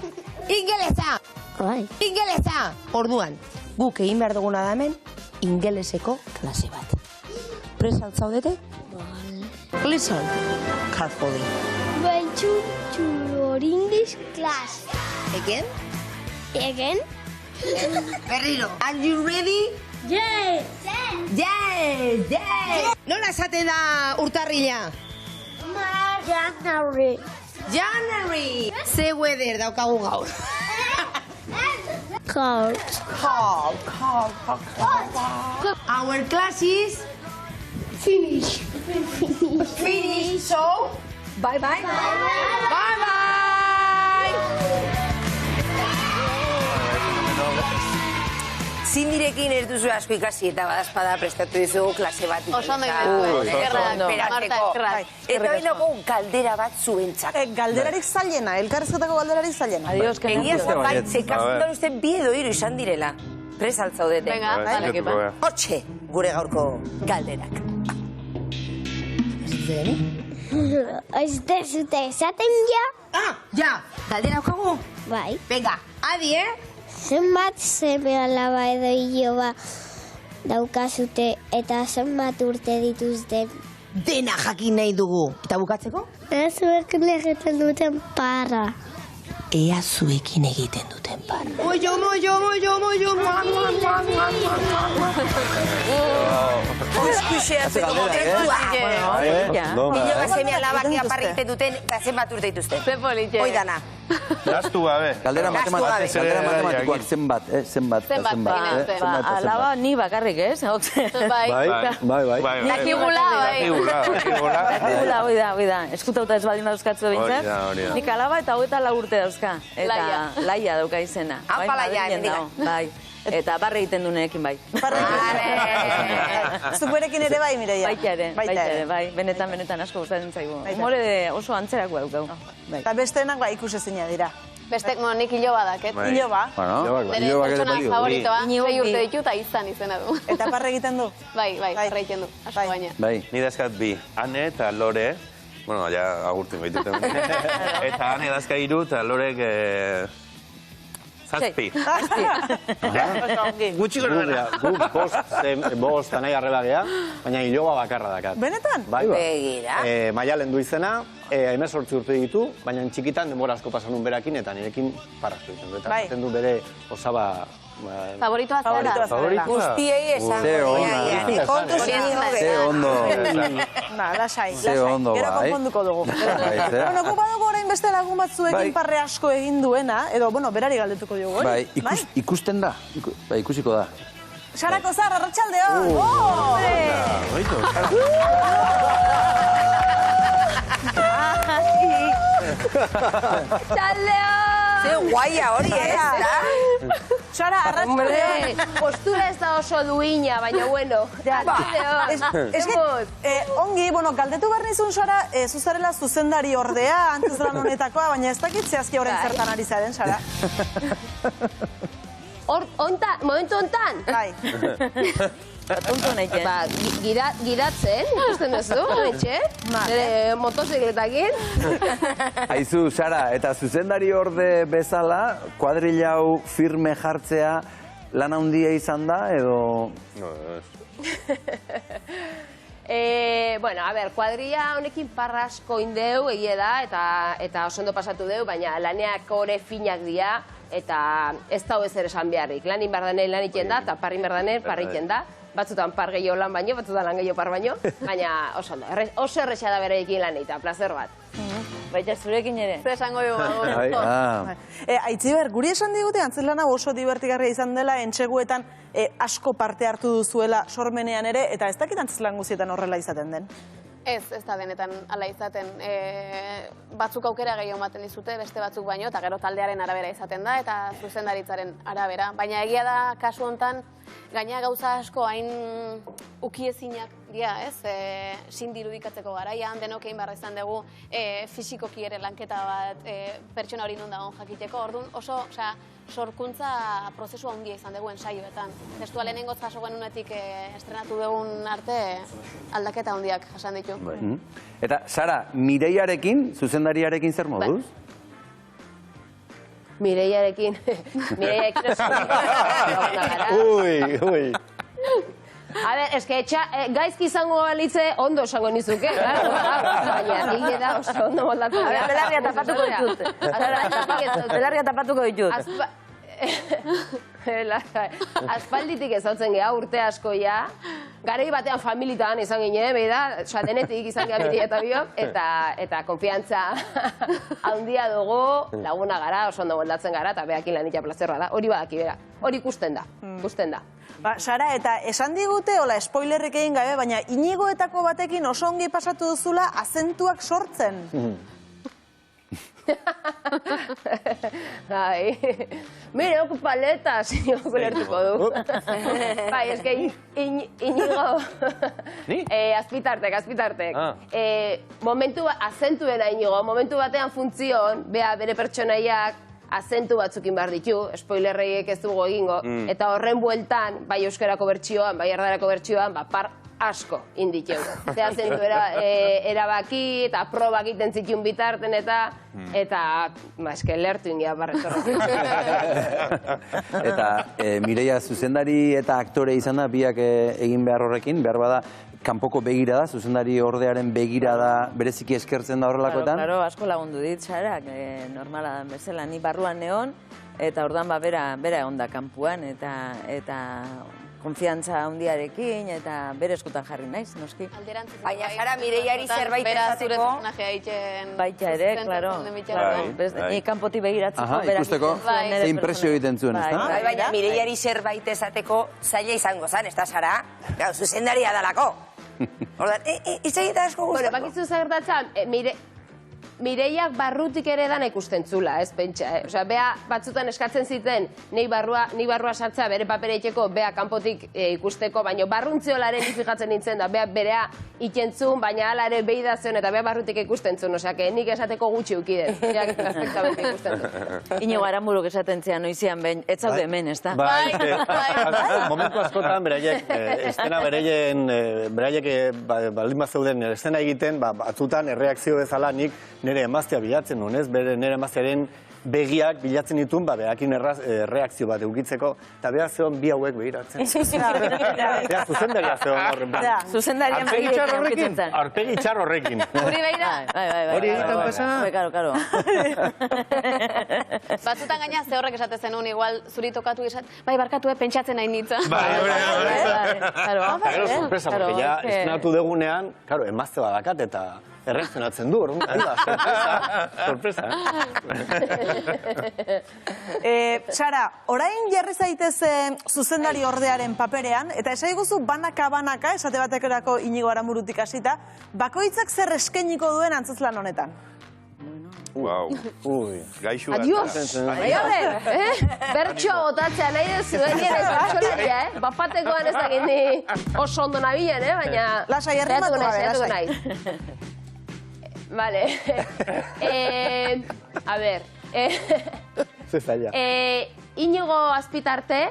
Ingelesa! Bai. Ingelesa! Orduan, guk egin behar duguna da hemen, ingeleseko klase bat. Prest zaudete? Vale. Listen, carefully. Welcome to your English class. Again? Berriro. Are you ready? Yes. Nola esaten da urtarrila? January. Ze weather daukagu gaur? Cold. Our class is... Finish. So, bye-bye. Zindirekin ez duzu asko ikasi eta badazpada prestatu dizugu klase bat. Oso ondo egin. Eta hori dago galdera bat zuentzak. Galderarik zailena, elkarrezketako galderarik zailena. Egia zen bai, zekazutan uste 2 edo 3 izan direla. Prest altzaudete. Venga, Hortxe, gure gaurko galderak. Ez dezute esaten ja? Ja, galdera haukagu? Bai. Venga, adi, Zenbat seme alaba edo iloba daukazute eta zenbat urte dituzten? Dena jakin nahi dugu. Eta bukatzeko? Zuekin egiten duten parra. Ea zuekin egiten duten parra. Moio. Eskuxea zeko momentua. Iloba seme alabak aparra egiten duten eta zenbat urte dituzten. Hoi dana. Gastu gabe. Galdera matematikoak zenbat. Alaba ni bakarrik, ez? Bai. Dakigula, Hoi da. Eskutauta ez baldin dauzkatzu bintzat. Nik alaba eta 24 urte dauzka. Eta laia dauka izena. Apa laia, Bai. Eta barre egiten dunekin bai. Zuperekin ere bai, Mireia? Baita ere, bai. Benetan asko gustatzen zaigu. Humore oso antzerako daukau. Eta besteenak ikusezina dira. Bestek, nik iloba daket. Iloba? Nire pertsona favoritoa, 6 urte ditu eta izena du. Eta parre egiten du? Bai, parre egiten du, asko baina. Ni dazkat bi, Ane eta Lore, bueno, ja agurtzen baituten. Eta Ane dazka 3 eta Lorek 7. Gutxi gora gara. Guk bost anai arreba geha, baina iloba bakarra dakat. Benetan? Bai, Begira. Maialen du izena, 18 urte ditu, baina txikitan denbora asko pasanun berakin eta nirekin parraztu ditu. Eta zaten du bere osaba... Favoritoa zera. Guztiei esan. Ze ondo. Kontu zinigo Ze ondo. Lasai. Ze ondo, bai. Gero konponduko dugu. Bueno, gu badugu orain beste lagun batzuekin parre asko egin duena, edo, bueno, berari galdetuko dugu, hori? Bai, ikusten da. Bai, ikusiko da. Sarako Zar, arratsaldeon! Txaldeon! Ze guaia hori, Sara, arratsaldeon! Postura ez da oso duina, baina bueno. Ongi, bueno, galdetu behar nizun, Sara, zuzarela zuzendari ordea, antzeslan honetakoa, baina ez dakit zehazki horren zertan ari zaren, Sara. Momentu hontan? Bai. Tonto nahiken. Gidatzen, ikusten ez du, etxe? Nire motozikletakin. Aizu, Sara, eta zuzendari orde bezala, kuadrilla hau firme jartzea lan handia izan da, edo... No, Bueno, a ber, kuadrilla honekin parra asko indeu, egie da, eta oso ondo pasatu deu, baina laneak ore finak dira, eta ez da ezer esan beharrik. Lanin berdanen lan iten da, eta parrin berdanen parritzen da. Batzutan par gehiago lan baino, batzutan lan gehiago par baino, baina oso ondo. Oso erresa da bereekin lan eta plazer bat. Baita zurekin ere. Zer esango dugu. Aitziber, guri esan digute antzerlana oso divertigarria izan dela, entseguetan asko parte hartu duzuela sormenean ere, eta ez dakit antzerlan guzietan horrela izaten den. Ez da denetan ala izaten. Batzuk aukera gehiago ematen dizute, beste batzuk baino, eta gero taldearen arabera izaten da, eta zuzendaritzaren arabera. Baina egia da, kasu honetan, gaina gauza asko hain ukiezinak dira, ez? Sin dirudikatzeko garaian, denok egin barra izan dugu, fisikoki ere lanketa bat, pertsona hori non dagoen jakiteko, orduan oso, sorkuntza prozesua handia izan dugu ensaioetan. Testua lehenengo jaso genunetik estrenatu dugun arte aldaketa handiak jasan ditu. Eta, Sara, Mireiarekin, zuzendariarekin zer moduz? Mireiarekin Ui. A ber, eske, gaizki izango balitze ondo esango nizuke, baina hile da oso ondo moldatu. A ber, belarria tapatuko ditut. Belarria tapatuko ditut. Aspalditik ezautzen geha, urte asko ja. Garei batean familitan izan ginen, beida, denetik izan geha Mireia eta biok, eta konfiantza handia dugu, laguna gara, oso ondo moldatzen gara, eta behakin lanitia plazerra da. Hori badaki, bera. Hori ikusten da. Sara, eta esan digute, hola, spoilerrik egin gabe, baina Inigoetako batekin oso ongi pasatu duzula azentuak sortzen. Mire, oku paleta, zinok ulertuko du. Bai, eske Inigo... Azpitartek. Momentu azentuena Inigo, momentu batean funtzion, bere pertsonaiak, azentu batzukin behar ditu, spoilerreiek ez dugu egingo, eta horren bueltan, bai euskarako bertsioan, bai erdarako bertsioan, par asko inditu. Ze azentu erabaki, eta probak iten zitun bitarten, eta eske lertu ingia barretorra. Eta Mireia zuzendari eta aktore izan da, biak egin behar horrekin, behar bada, kanpoko begira da, zuzendari ordearen begira da, bereziki eskertzen da horrelakoetan? Claro, asko lagundu dit, Sarak, normala da bezala, ni barruan neon, eta ordan bera egon da kanpuan, eta konfiantza handiarekin, eta bere eskutan jarri naiz, noski. Baina, Sara, Mireiari zerbait esateko... Baita ere, klaro. Ni kanpoti begiratzeko, ikusteko, ze impresio egiten zuen, ez da? Baina, Mireiari zerbait esateko zaila izango zan, ez da, Sara? Gau, zuzendaria dalako. Horda, izagita asko guztako. Bueno, bakizu zagertatzen, Mireiak barrutik ere dana ikusten zula, ez pentsa. Osea, bea batzutan eskatzen ziten, ni barrua sartzea bere papereiteko, bea kanpotik ikusteko, baina barruntziolaren fijatzen nintzen da, bea berea ikentzun, baina ala ere behi da zion, eta bea barrutik ikusten zuen, osea, nik esateko gutxi ukiden. Beak perfectamente ikusten zuen. Inigo Aranburuk esaten zian, noizian behin, ez zaude hemen, ez da? Bai, momentu askotan, beraiek, estena beraiek baldin bat zeuden estena egiten, batzutan erreakzio bezala nik nire emaztea bilatzen nuen, ez? Nire emaztearen begiak bilatzen ditun, behakin reakzio bat eukitzeko, eta behar zeon bi hauek behiratzen. Beha, zuzendaria zeon horren. Zuzendarian begiak eukitzen. Arpegi txar horrekin. Guri behira? Hori egiten pasa? Karo. Batzutan gaina ze horrek esaten zenun, igual zuri tokatu esat, bai, barkatu, pentsatzen nahi nitza. Gero sorpresa, porque ya estrenatu degunean, emazte badakat eta erreakzionatzen du, orduan, sorpresa. Sara, orain jarri zaitez zuzendari ordearen paperean, eta esaiguzu banaka, esate batekerako Inigo Aranburutik hasita, bakoitzak zer eskainiko duen antzezlan honetan. Wow. Gaixu bat. Adios! Bertxoa botatzea nahi dezu, bertxolaria, bapatekoan ez dakit ni oso ondo nabilen, baina... Lasai, herrimatu gabe, lasai. Vale. A ver. Inigo Azpitarte.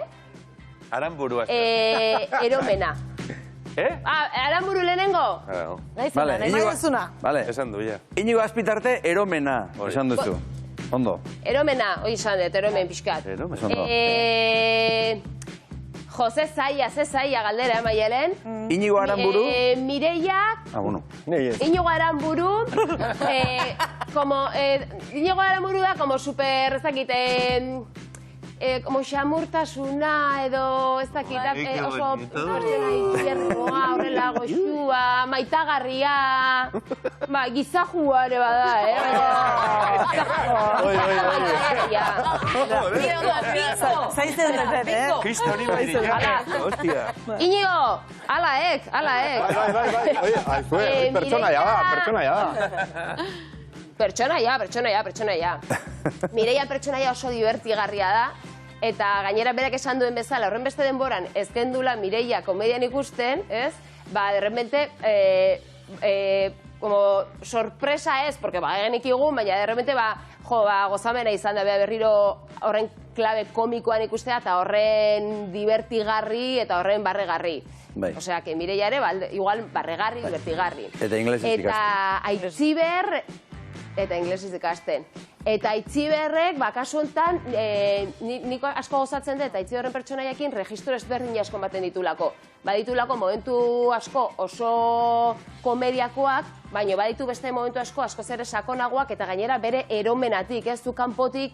Aranburu Azpitarte. Eromena. Aranburu lehenengo? Vale. Esan du, ja. Inigo Azpitarte, eromena, esan duzu. Ondo. Eromena, hoi esan dut, eromen pixkat. Jose Zaia galdera, Maialen. Inigo Aranburu. Mireiak. Inigo Aranburu. Inigo Aranburu da, como super, ez dakit, como xamurtasuna edo, ez dakit, oso pertsona horrela goxua, maitagarria, gizajua ere bada, Inigo, alaek. Pertsonaia. Mireia pertsonaia oso divertigarria da, eta gainera berak esan duen bezala, horren beste denboran, ez gendula Mireia komedian ikusten, ez? De repente, como sorpresa ez, porque egenik igun, baina de repente, gozamena izan da, berriro horren klabe komikoan ikustea, eta horren divertigarri eta horren barregarri. Osea, que Mireia ere, igual barregarri, divertigarri. Eta inglesiz ikasten. Eta Aitziber, eta inglesiz ikasten. Eta Aitziberrek, kasu honetan, niko asko gozatzen dut, Aitziberren pertsonaiakin registro ezberdin asko ematen ditulako. Baditulako momentu asko oso komediakoak, baina baditu beste momentu asko zere sakonagoak, eta gainera bere eromenatik, ez du kanpotik,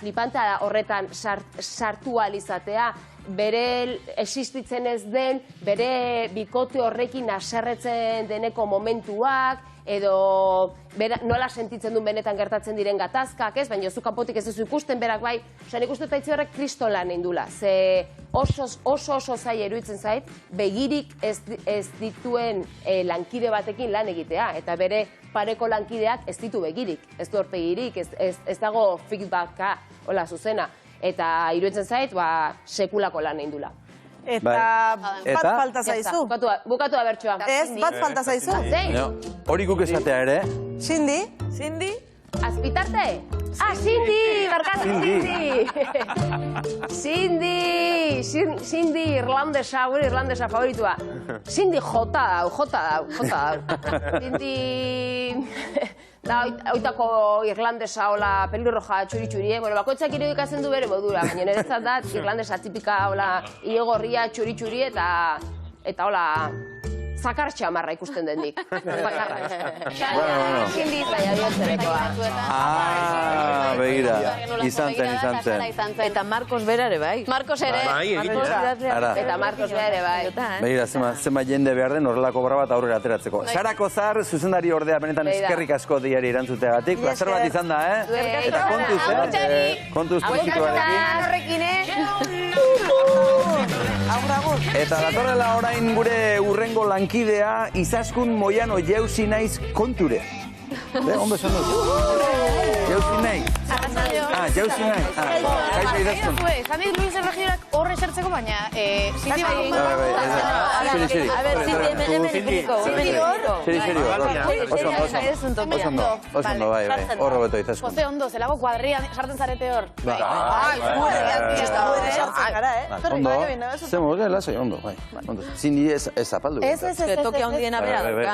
flipanta horretan sartu alizatea, bere existitzen ez den, bere bikote horrekin aserretzen deneko momentuak, edo nola sentitzen duen benetan gertatzen diren gatazkak, ez? Baina zu kanpotik ez duzu ikusten, berak bai, nik uste eta Aitziberrek kriston lan egin dula. Ze oso zai eruditzen zait, begirik ez dituen lankide batekin lan egitea, eta bere pareko lankideak ez ditu begirik, ez du horpegirik, ez dago feedbacka, hola zuzena. Eta iruditzen zait, sekulako lan egin dula. Eta bat falta zaizu. Bukatu da bertsoa. Ez, bat falta zaizu. Hori guk esatea ere. Cindy? Azpitarte? Cindy! Barkatu, Cindy! Irlandesa, gure irlandesa favoritua. Cindy jota dau. Cindy... Oitako irlandesa hola pelirroja txuri-txuri, bakoitzak irudikatzen du bere modura, baina niretzat da irlandesa tipika hola ilegorria txuri-txuri eta hola zakar txamarra ikusten dendik. Cindy zaila bihotzerekoa. Begira, izan zen. Eta Marcos bera ere bai. Marcos ere. Eta Marcos bera ere bai. Begira, zema jende behar den horrelako obra bat aurrera ateratzeko. Sara Kozar, zuzendari ordea benetan eskerrik asko diari erantzuteagatik. Plazer bat izan da, Eta kontuz, posituarekin. Eta datorrela orain gure urrengo lankidea, Izaskun Moiano jauzi naiz konture. Ondo esan dut. Jauzi nahi. Jauzi nahi. Kaixo idazkun. Esan dit Luis Erregioak horre esertzeko, baina... Siri bai. Siri. A ver, Siri, hemen ipiniko. Siri. Oso ondo, bai. Horro beto idazkun. Jose, ondo, zelago kuadrian sartzen zarete hor. Ondo. Zemo, lasai, ondo, bai. Sindi ez zapaldu. Ez. Toki handiena bera duka.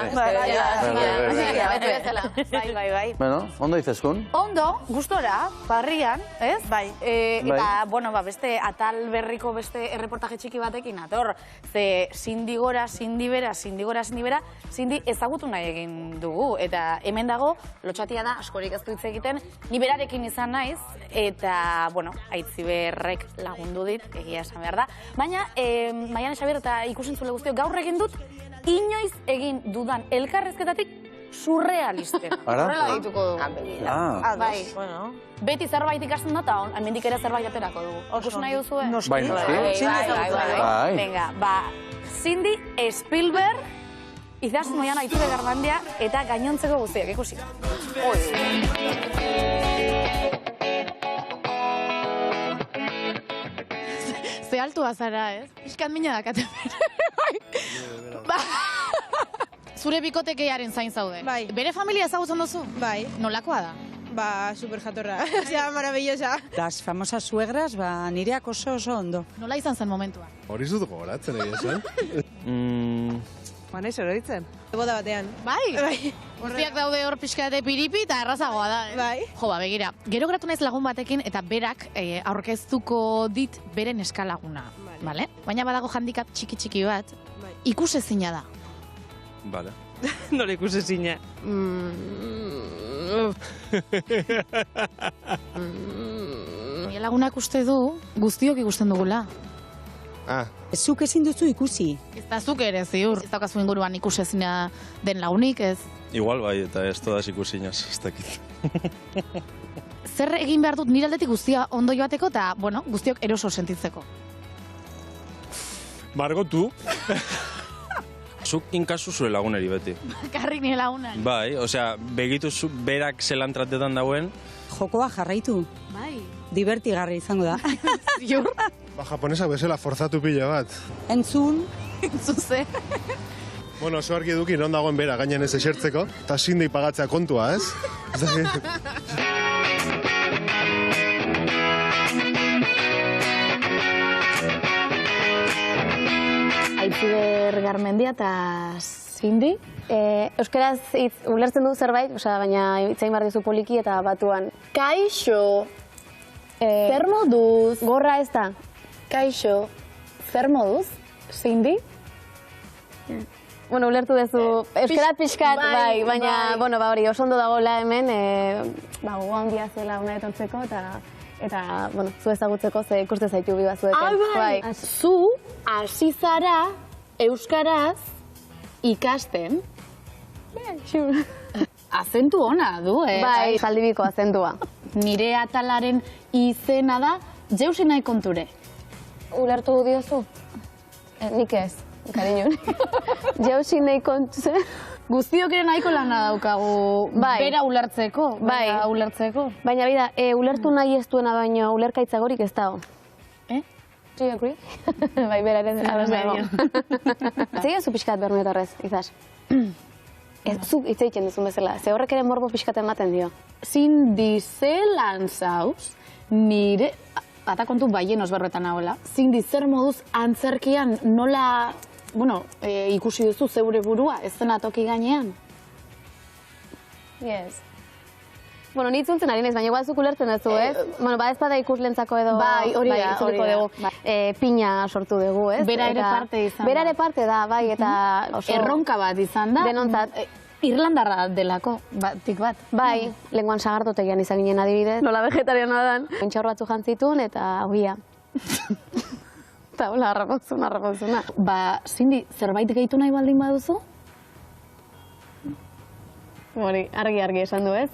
Bai. Bueno, ondo idazkun. Ondo, gustora, parrian, ez? Bai. Eta, bueno, beste atal berriko beste erreportaje txiki batekin ator. Ze Sindi gora, Sindi bera, Sindi ezagutu nahi egin dugu. Eta hemen dago, lotxatia da, askorik ez du hitz egiten, ni berarekin izan naiz, eta, bueno, Aitziberrek lagundu dit, egia esan behar da. Baina, Maiane Xabier eta ikusentzule guztiok gaur egin dut, inoiz egin dudan elkarrezketatik surrealisten. Horrela dituko dugu. Bai. Beti zerbait ikasten da, eta hemendik ere zerbait aterako dugu. Ikusi nahi duzue? Bai. Venga, Sindi Spielberg, Izaz Moiana Aitziber Garbandia, eta gainontzeko guztiak, ikusi. Ze altua zara, ez? Piskat mina dakaten bere. Zure bikotekearen zain zaude. Bai. Bere familia ezagutzen duzu? Bai. Nolakoa da? Super jatorra. Osea, maravillosa. Las famosas suegras, nireak oso ondo. Nola izan zen momentua? Hori zut gogoratzen egia zen. Naiz oroitzen. Boda batean. Bai? Guztiak daude hor pixkate piripi eta errazagoa da. Bai. Jo, begira, gero geratu naiz lagun batekin eta berak aurkeztuko dit beren eskalaguna. Vale? Baina badago handikap txiki bat, ikusezina da. Vale. Nola ikusezina? Nire lagunak uste du, guztiok ikusten dugula. Zuk ezin duzu ikusi. Ez da zuk ere ziur. Ez daukazu inguruan ikusezina den lagunik, ez? Igual bai, eta ez todas ikusinaz, ez dakit. Zer egin behar dut nire aldetik guztia ondo joateko eta, bueno, guztiok eroso sentitzeko. Margotu. Zuk inkazu zure laguneri beti. Karrik nire lagunak. Bai, osea, begitu berak zelan tratetan dauen. Jokoa jarraitu. Bai. Divertigarri izango da. Ziur? Japonesak bezala forzatu pila bat. Entzun. Ze. Bueno, oso argi eduki non dagoen bera gainen ez esertzeko, eta Sindi pagatzea kontua, ez? Aitziber Garmendia eta Sindi. Euskaraz ulertzen du zerbait, baina itzain behar dizu poliki eta batuan. Kaixo! Zer moduz? Gorra ez da. Kaixo! Zer moduz? Sindi? Bueno, ulertu duzu. Euskaraz pixkat, bai, baina, bueno, hori, oso ondo dagoela hemen, gogoa handia zela una etortzeko, eta, bueno, zu ezagutzeko ze ikuste zaitu bi bazuetan. Bai. Zu hasi zara euskaraz ikasten. Azentu ona du, Bai, zaldibiko azentua. Nire atalaren izena da Jeusi nahi konture. Ulertu diozu? Nik ez, kariño. Jeusi nahi konture. Guztiok ere nahiko lana daukagu bera ulertzeko. Baina bida, ulertu nahi ez duena baino ulerkaitzagorik ez dago. Do you agree? Bai, bera ere dena dago. Zegia zu pixkat bernuetarrez, izaz? Zuk hitz egiten duzun bezala, ze horrek ere morbo pixkat ematen dio. Sindi zelan zauz, nire, eta kontu baien osberroetan nagoela, Sindi zer moduz antzerkian nola, ikusi duzu zeure burua, ez zena toki gainean? Yes. Bueno, nitzuntzen ari naiz, baina guazuk ulertzen duzu, ez? Bueno, ez bada ikuslentzako edo... Bai, hori da. Pina sortu dugu, ez? Bera ere parte izan da. Bera ere parte da, bai, eta... Erronka bat izan da. Denontzat. Irlandarra delako, batik bat. Bai, lenguan sagardotegian izan ginen adibidez. Nola vegetariana dan. Pentsaur batzu jantzitun eta ogia. Eta hola, harraponzuna. Sindi, zerbait gehitu nahi baldin baduzu? Argi esan du, ez?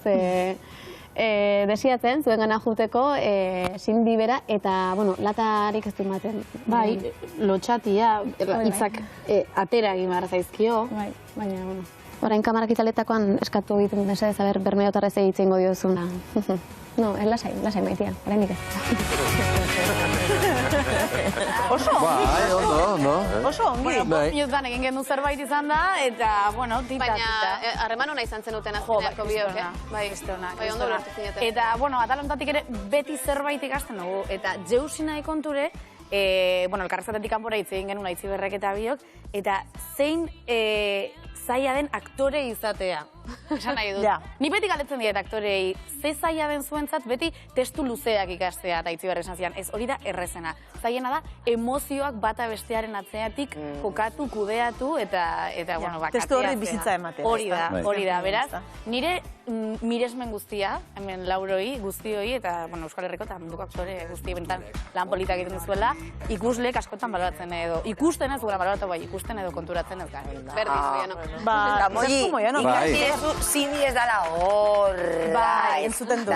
Desiatzen, zuen gana juteko, Sindi bera, eta, latarik ez du ematen. Bai, lotxatia, hitzak atera egin behar zaizkio. Bai, baina, Orain kamarak itzaletakoan eskatu egiten mesedez, bermeotarrez egiten diozuna. No, lasai maitia, oraindik ez. Oso ongi. Bai, ondo. Oso ongi. Minutan egin gendu zerbait izan da, eta, bueno, tita. Baina, harreman hona izan zenuten azkeneako bideok, Bai, beste honak. Bai, ondo lortu zineten. Eta, bueno, atalontatik ere beti zerbait ikasten dugu. Eta jeusina konture, elkarrezketetik kanpora hitz egin genuen Aitziberrek eta biok, eta zein zaila den aktore izatea. Esan nahi dut. Ni beti galetzen diet aktorei, ze zaila den zuentzat beti testu luzeak ikastea, eta Aitziberrek esan zidan, ez hori da errezena. Zailena da, emozioak bata bestearen atzeatik kokatu, kudeatu, eta bueno, bakatea. Testu horri bizitza ematea. Hori da, beraz. Nire miresmen guztia, hemen lauroi, guztioi, eta Euskal Herriko eta munduko aktore guzti bentan lan politak egiten duzuela, ikuslek askotan baloratzen edo, ikusten ez, gura baloratu bai, ikusten edo konturatzen ez gara. Berdin, Moiano. Ba, Moiano, ikasi zini ez dala hor. Bai, entzuten du.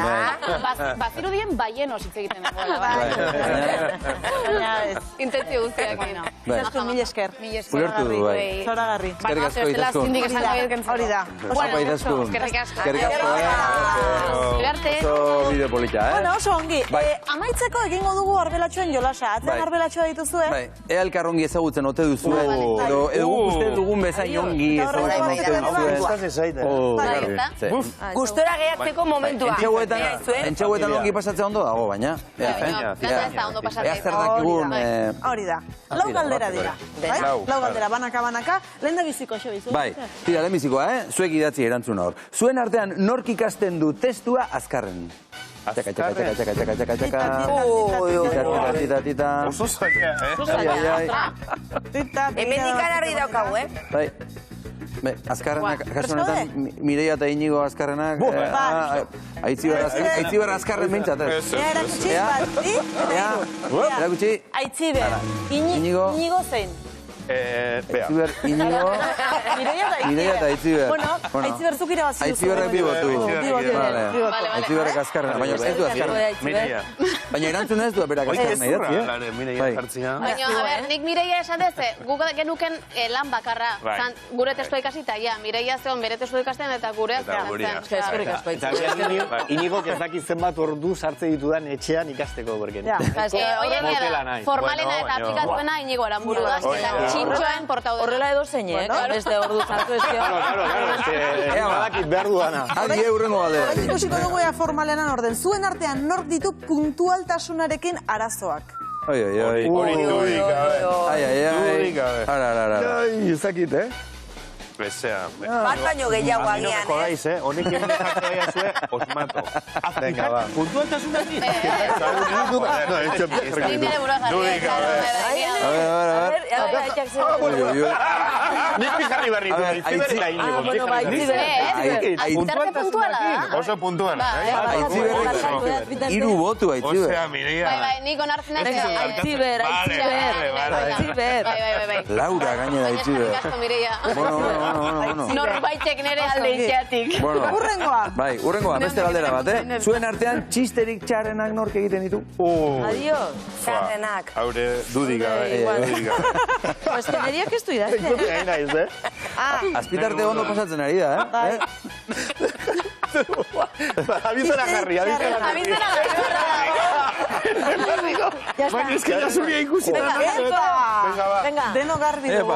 Baziru dien baien ositz egiten dugu. Baina ez. Intentzio guztiak. Mil esker. Ulertu du, bai. Zoragarri. Eskerrik asko, itazko. Hori da. Apa, itazko. Eskerrik asko. Oso bide polita, Bueno, oso ongi. Amaitzeko egingo dugu arbelatxoen jolasa. Atzean arbelatxoa dituzue? Bai, ea elkarrongi ezagutzen ote duzue. Edo uste dugun bezain ongi ezagutzen duzue. Gustora gehiatzeko momentua. Entxeguetan ongi pasatzea ondo dago, baina. Ea zer dakigun. Hori da. Lau galdera dira. Lau galdera, banaka. Lehen da biziko, xo bizu. Bai, tira, lehen bizikoa, zuek idatzi erantzun hor. Zuen artean nork ikasten du testua azkarren? Txaka. Oso zaila, Hemendikan argi daukagu, Bai. Azkarrenak, kasu honetan, Mireia eta Inigo azkarrenak, Aitziber azkarren mintzat, ez? Erakutsi, bat, erakutsi. Aitziber, Inigo zein? Aitziber, Inigo, Mireia eta Aitziber. Bueno, Aitziber zuk irabazi duzu. Aitziberrek bibotu. Aitziberrek azkarren, baina ez du azkarren. Baina erantzun ez du berak azkarren nahi datzi, Mireia jartzia. Baina, nik Mireia esan dezte, guk genuken lan bakarra. Gure testua ikasita, Mireia zeon bere testua ikasten eta gure Inigo ez dakit zenbat ordu sartze ditudan etxean ikasteko berken. Formalena eta aplikatuena Inigo Aramburu da. Txintxoen portau dena. Horrela edo zeinek, beste ordu sartu ez Ea badakit behar dudana. Adi eurrengo galdera. Ikusiko dugu ea formalenan orden. Zuen artean nork ditu puntualtasunarekin arazoak? Oi. Dudik gabe. Ara. Ezakit, Bezea. Bat baino gehiago agian, Honekin jartzea gaia zue, os mato. Venga, ba. Puntualtasunakin? Nire Dudik gabe. Nik pijarri berri du, Aitziber eta Inigo. Zerke puntuala da? Oso puntuala. Aitziberrek hiru botu, Aitziber. Osea, Mireia. Bai, nik onartzen ez. Aitziber. Laura gainera Aitziber. Gasto, Mireia. Norbaitek nire alde itxeatik. Urrengoa. Bai, urrengoa, beste galdera bat, Zuen artean txisterik txarrenak nork egiten ditu? Adiós. Txarrenak. Haure, dudik gabe. Pues que neriak ez du idazten. Azpitarte ondo pasatzen ari da, Abizena jarri. Baina ez que ya zuria ikusi. Venga, deno garbi dugu.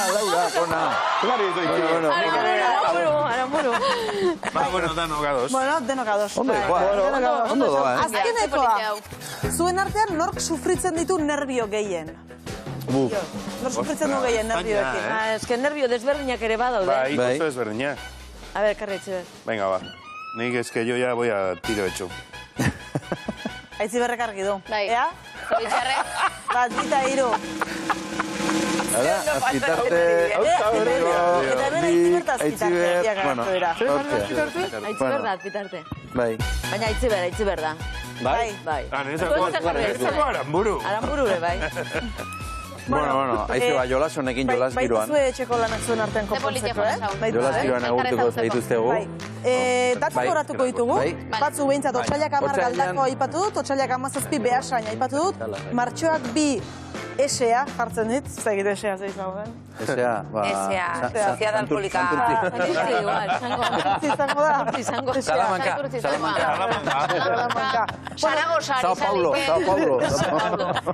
Laura, kona. Aramburu. Bueno, denogados. Bueno, denogados. Ondo doa, Azkenekoa. Zuen artean nork sufritzen ditu nervio gehien? Nork sufritzen du gehien nervioekin? Ez que nervio desberdinak ere badaude. Bai, oso desberdinak. A ver, karri Aitziber. Venga, va. Nik es que yo ya voy a tiro hecho. Aitziberrek argi du. Bai. Ea? Bat, bita, hiru. Ara, azpitarte... Eta hemen Aitziber eta azpitarte. Aitziber da, azpitarte. Bai. Baina Aitziber da. Bai? Bai. Nezako Aramburu. Aramburu, bai. Bueno, aizu ba, jolas honekin jolas giroan. Baituzue etxeko lanak zuen artean konpontzeko, Jolas giroan agurtuko zaituztegu. Datu goratuko ditugu, batzu behintzat, otsailak 10 galdako aipatu dut, otsailak 17 behasain aipatu dut, martxoak 2 S-a jartzen dit, ez da egite S-a zei zagoen. S-a, ba... S-a, Sociedad Alkoholika. Izango da. Salamanca. Sao Paulo.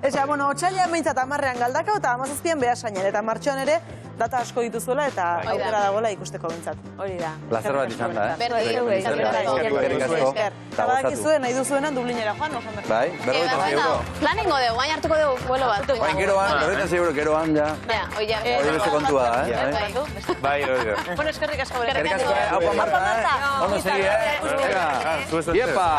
Eza, bueno, otxailean behintzat 10ean galdakao eta 17ean Beasainen. Eta martxoan ere, data asko dituzuela eta aukera dagoela ikusteko behintzat. Hori da. Plazer bat izan da, Eskerrik asko. Eta badakizuen, nahi duzuenan Dublinera joan, osan da. Bai, 50 euro. Planengo dugu, baina hartuko dugu vuelo bat. Baina geroan, 50 euro, geroan, ja. Hori beste kontua da, Bai, hori da. Bueno, eskerrik asko. Eskerrik asko, haupa Marta, Ondo segi, Iepa!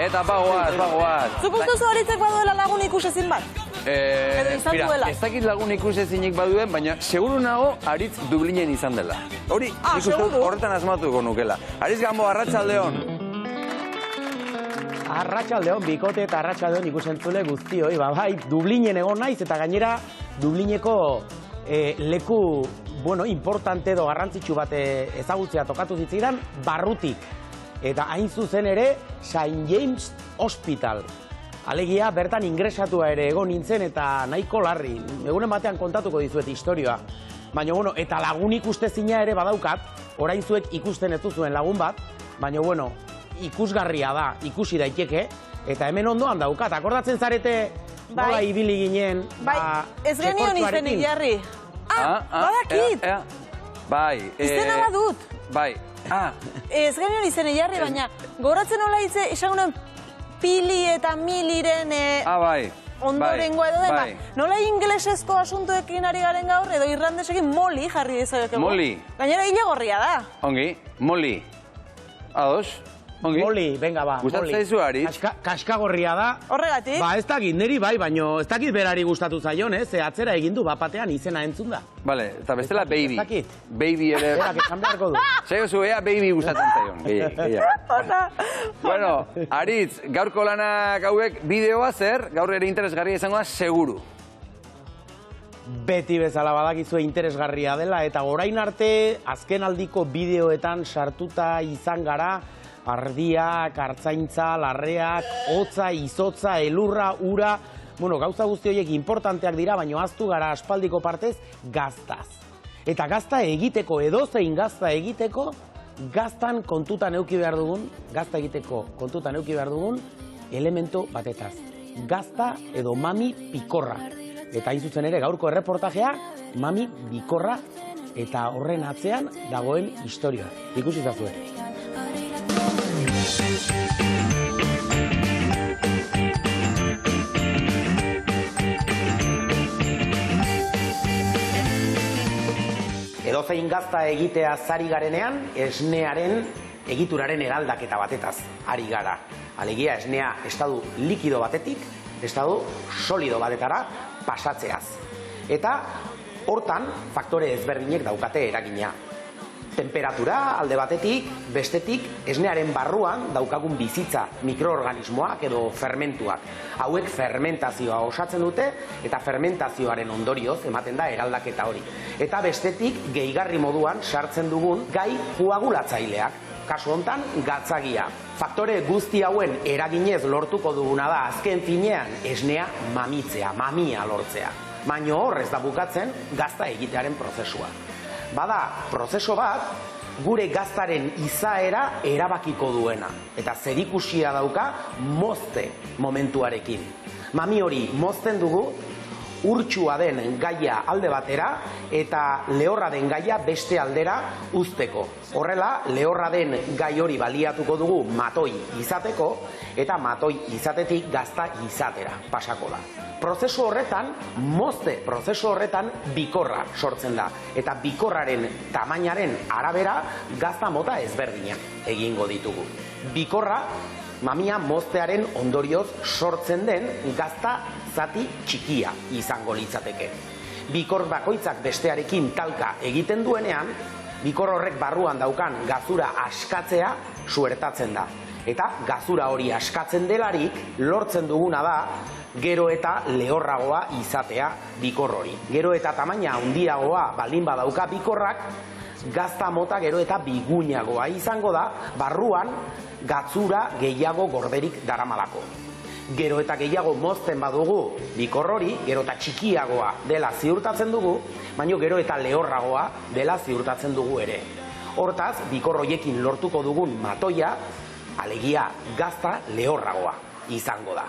Eta pagoaz. Zuk uste zu horitzek baduela lagun ikusezin bat? Mira, ez dakit lagun ikusezinik baduen, baina seguru nago Aritz Dublinen izan dela. Hori, nik uste horretan asmatuko nukela. Aritz Gambo, Arratsaldeon. Arratsaldeon, bikote eta arratsaldeon ikusentzule guztioi. Bai, Dublinen egon naiz eta gainera Dublineko leku importante edo garrantzitsu bat ezagutzea tokatu zitzaidan barrutik. Eta hain zuzen ere St. James Hospital. Alegia, bertan ingresatua ere egon nintzen eta nahiko larri. Egunen batean kontatuko dizuet historioa. Baina, eta lagun ikustezina ere badaukat, orain zuek ikusten ez duzuen lagun bat, baina, ikusgarria da, ikusi daiteke, eta hemen ondoan daukat. Akordatzen zarete nola ibili ginen... Bai, ez genion izenik, Jarri. Badakit! Bai. Izena badut. Bai. Ez genion izenik, Jarri, baina goratzen nola hitze, esagunen Pili eta Miliren ondorengo edo den, nola inglesezko asuntoekin ari garen gaur, edo irlandesekin Molly jarri dezakegu. Molly. Gainera hile gorria da. Ongi, Molly. Ados? Molly, venga ba, Molly. Gustatzen zaizu, Aritz? Kaskagorria da. Horregatik? Ba, ez dakit, niri bai, baina ez dakit berari gustatu zaion, ze atzera egin du, bapatean izena entzun da. Bale, eta bestela Baby. Ez dakit. Baby ere... Berak esan beharko du. Zaizu, ea Baby gustatzen zaion. Bueno, Aritz, gaurko lanak hauek bideoa zer, gaur ere interesgarria izango da, seguru. Beti bezala badakizue interesgarria dela, eta orain arte azken aldiko bideoetan sartuta izan gara, ardiak, artzaintza, larreak, hotza, izotza, elurra, ura... gauza guzti horiek importanteak dira, baina ahaztu gara aspaldiko partez gaztaz. Eta gazta egiteko, edozein gazta egiteko, gaztan kontutan eduki behar dugun, gazta egiteko kontutan eduki behar dugun, elemento batetaz. Gazta edo mami pikorra. Eta hain zuzen ere gaurko erreportajea, mami bikorra eta horren atzean dagoen historia. Ikusi zazue. Edozein gazta egitea zari garenean, esnearen egituraren eraldaketa batetaz ari gara. Alegia, esnea estadu likido batetik, estadu solido batetara pasatzeaz. Eta hortan faktore ezberdinek daukate eragina. Temperatura alde batetik, bestetik, esnearen barruan daukagun bizitza, mikroorganismoak edo fermentuak. Hauek fermentazioa osatzen dute eta fermentazioaren ondorioz ematen da eraldaketa hori. Eta bestetik, gehigarri moduan sartzen dugun gai koagulatzaileak. Kasu hontan, gatzagia. Faktore guzti hauen eraginez lortuko duguna da azken finean esnea mamitzea, mamia lortzea. Baina hor ez da bukatzen gazta egitearen prozesua. Bada, prozeso bat, gure gaztaren izaera erabakiko duena. Eta zerikusia dauka mozte momentuarekin. Mami hori mozten dugu, urtsua den gaia alde batera eta lehorra den gaia beste aldera uzteko. Horrela, lehorra den gai hori baliatuko dugu matoi izateko eta matoi izatetik gazta izatera pasako da. Prozesu horretan, mozte prozesu horretan bikorra sortzen da. Eta bikorraren tamainaren arabera gazta mota ezberdinak egingo ditugu. Bikorra, mamia moztearen ondorioz sortzen den gazta zati txikia izango litzateke. Bikor bakoitzak bestearekin talka egiten duenean, bikor horrek barruan daukan gazura askatzea suertatzen da. Eta gazura hori askatzen delarik lortzen duguna da gero eta lehorragoa izatea bikor hori. Gero eta tamaina handiagoa baldin badauka bikorrak, gazta mota gero eta biguinagoa izango da barruan gatzura gehiago gorderik daramalako. Gero eta gehiago mozten badugu bikor hori, gero eta txikiagoa dela ziurtatzen dugu, baina gero eta lehorragoa dela ziurtatzen dugu ere. Hortaz, bikor horiekin lortuko dugun matoia, alegia gazta lehorragoa izango da.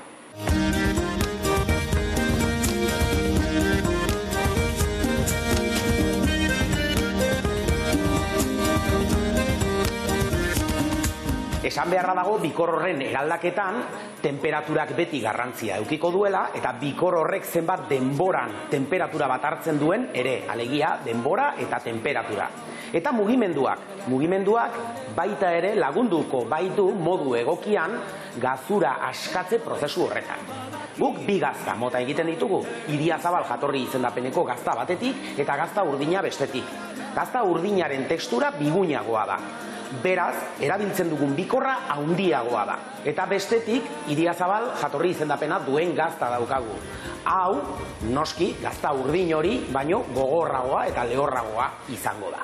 Esan beharra dago bikor horren eraldaketan temperaturak beti garrantzia edukiko duela eta bikor horrek zenbat denboran temperatura bat hartzen duen ere, alegia denbora eta temperatura. Eta mugimenduak baita ere lagunduko baitu modu egokian gazura askatze prozesu horretan. Guk bi gazta mota egiten ditugu, Idiazabal jatorri izendapeneko gazta batetik eta gazta urdina bestetik. Gazta urdinaren tekstura biguinagoa da. Beraz, erabiltzen dugun bikorra handiagoa da. Eta bestetik, Idiazabal jatorri izendapena duen gazta daukagu. Hau, noski, gazta urdin hori, baino gogorragoa eta lehorragoa izango da.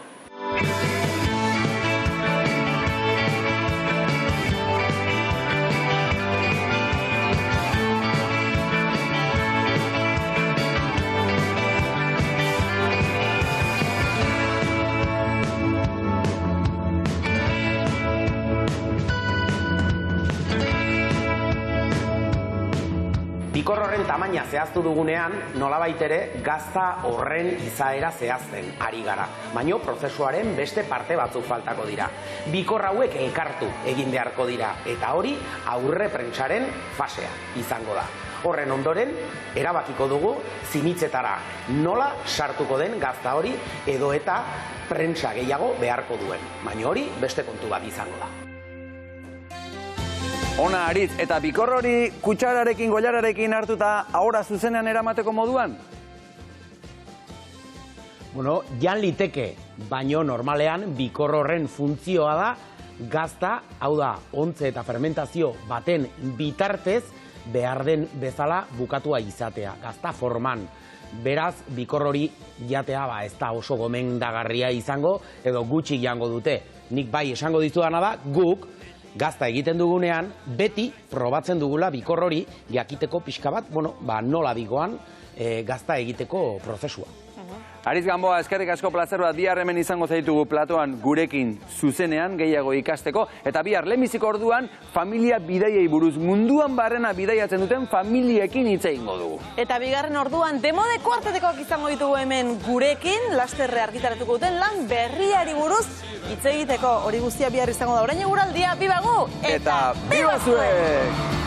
Bikor horren tamaina zehaztu dugunean, nolabait ere gazta horren izaera zehazten ari gara. Baina prozesuaren beste parte batzuk faltako dira. Bikor hauek elkartu egin beharko dira, eta hori aurre prentsaren fasea izango da. Horren ondoren, erabakiko dugu zimitzetara nola sartuko den gazta hori edo eta prentsa gehiago beharko duen. Baina hori beste kontu bat izango da. Ona, Aritz, eta bikor hori kutsararekin, goiararekin hartuta ahora zuzenean eramateko moduan? Bueno, jan liteke, baino normalean bikor horren funtzioa da gazta, hau da, ontze eta fermentazio baten bitartez behar den bezala bukatua izatea, gazta forman. Beraz, bikor hori jatea ez da oso gomendagarria izango edo gutxi jango dute. Nik bai esango dizudana da, guk gazta egiten dugunean, beti probatzen dugula bikor hori jakiteko pixka bat, nola digoan gazta egiteko prozesua. Aritz Gamboa, eskerrik asko plazer bat, bihar hemen izango zaitugu platoan gurekin zuzenean gehiago ikasteko, eta bihar lehenbiziko orduan familia bidaiei buruz, munduan barrena bidaiatzen duten familiekin hitz egingo dugu. Eta bigarren orduan demode kuartetekoak izango ditugu hemen gurekin, lasterre argitaratuko duten lan berriari buruz hitz egiteko, hori guztia bihar izango da. Orain eguraldia, bibagu! Eta biba zuek!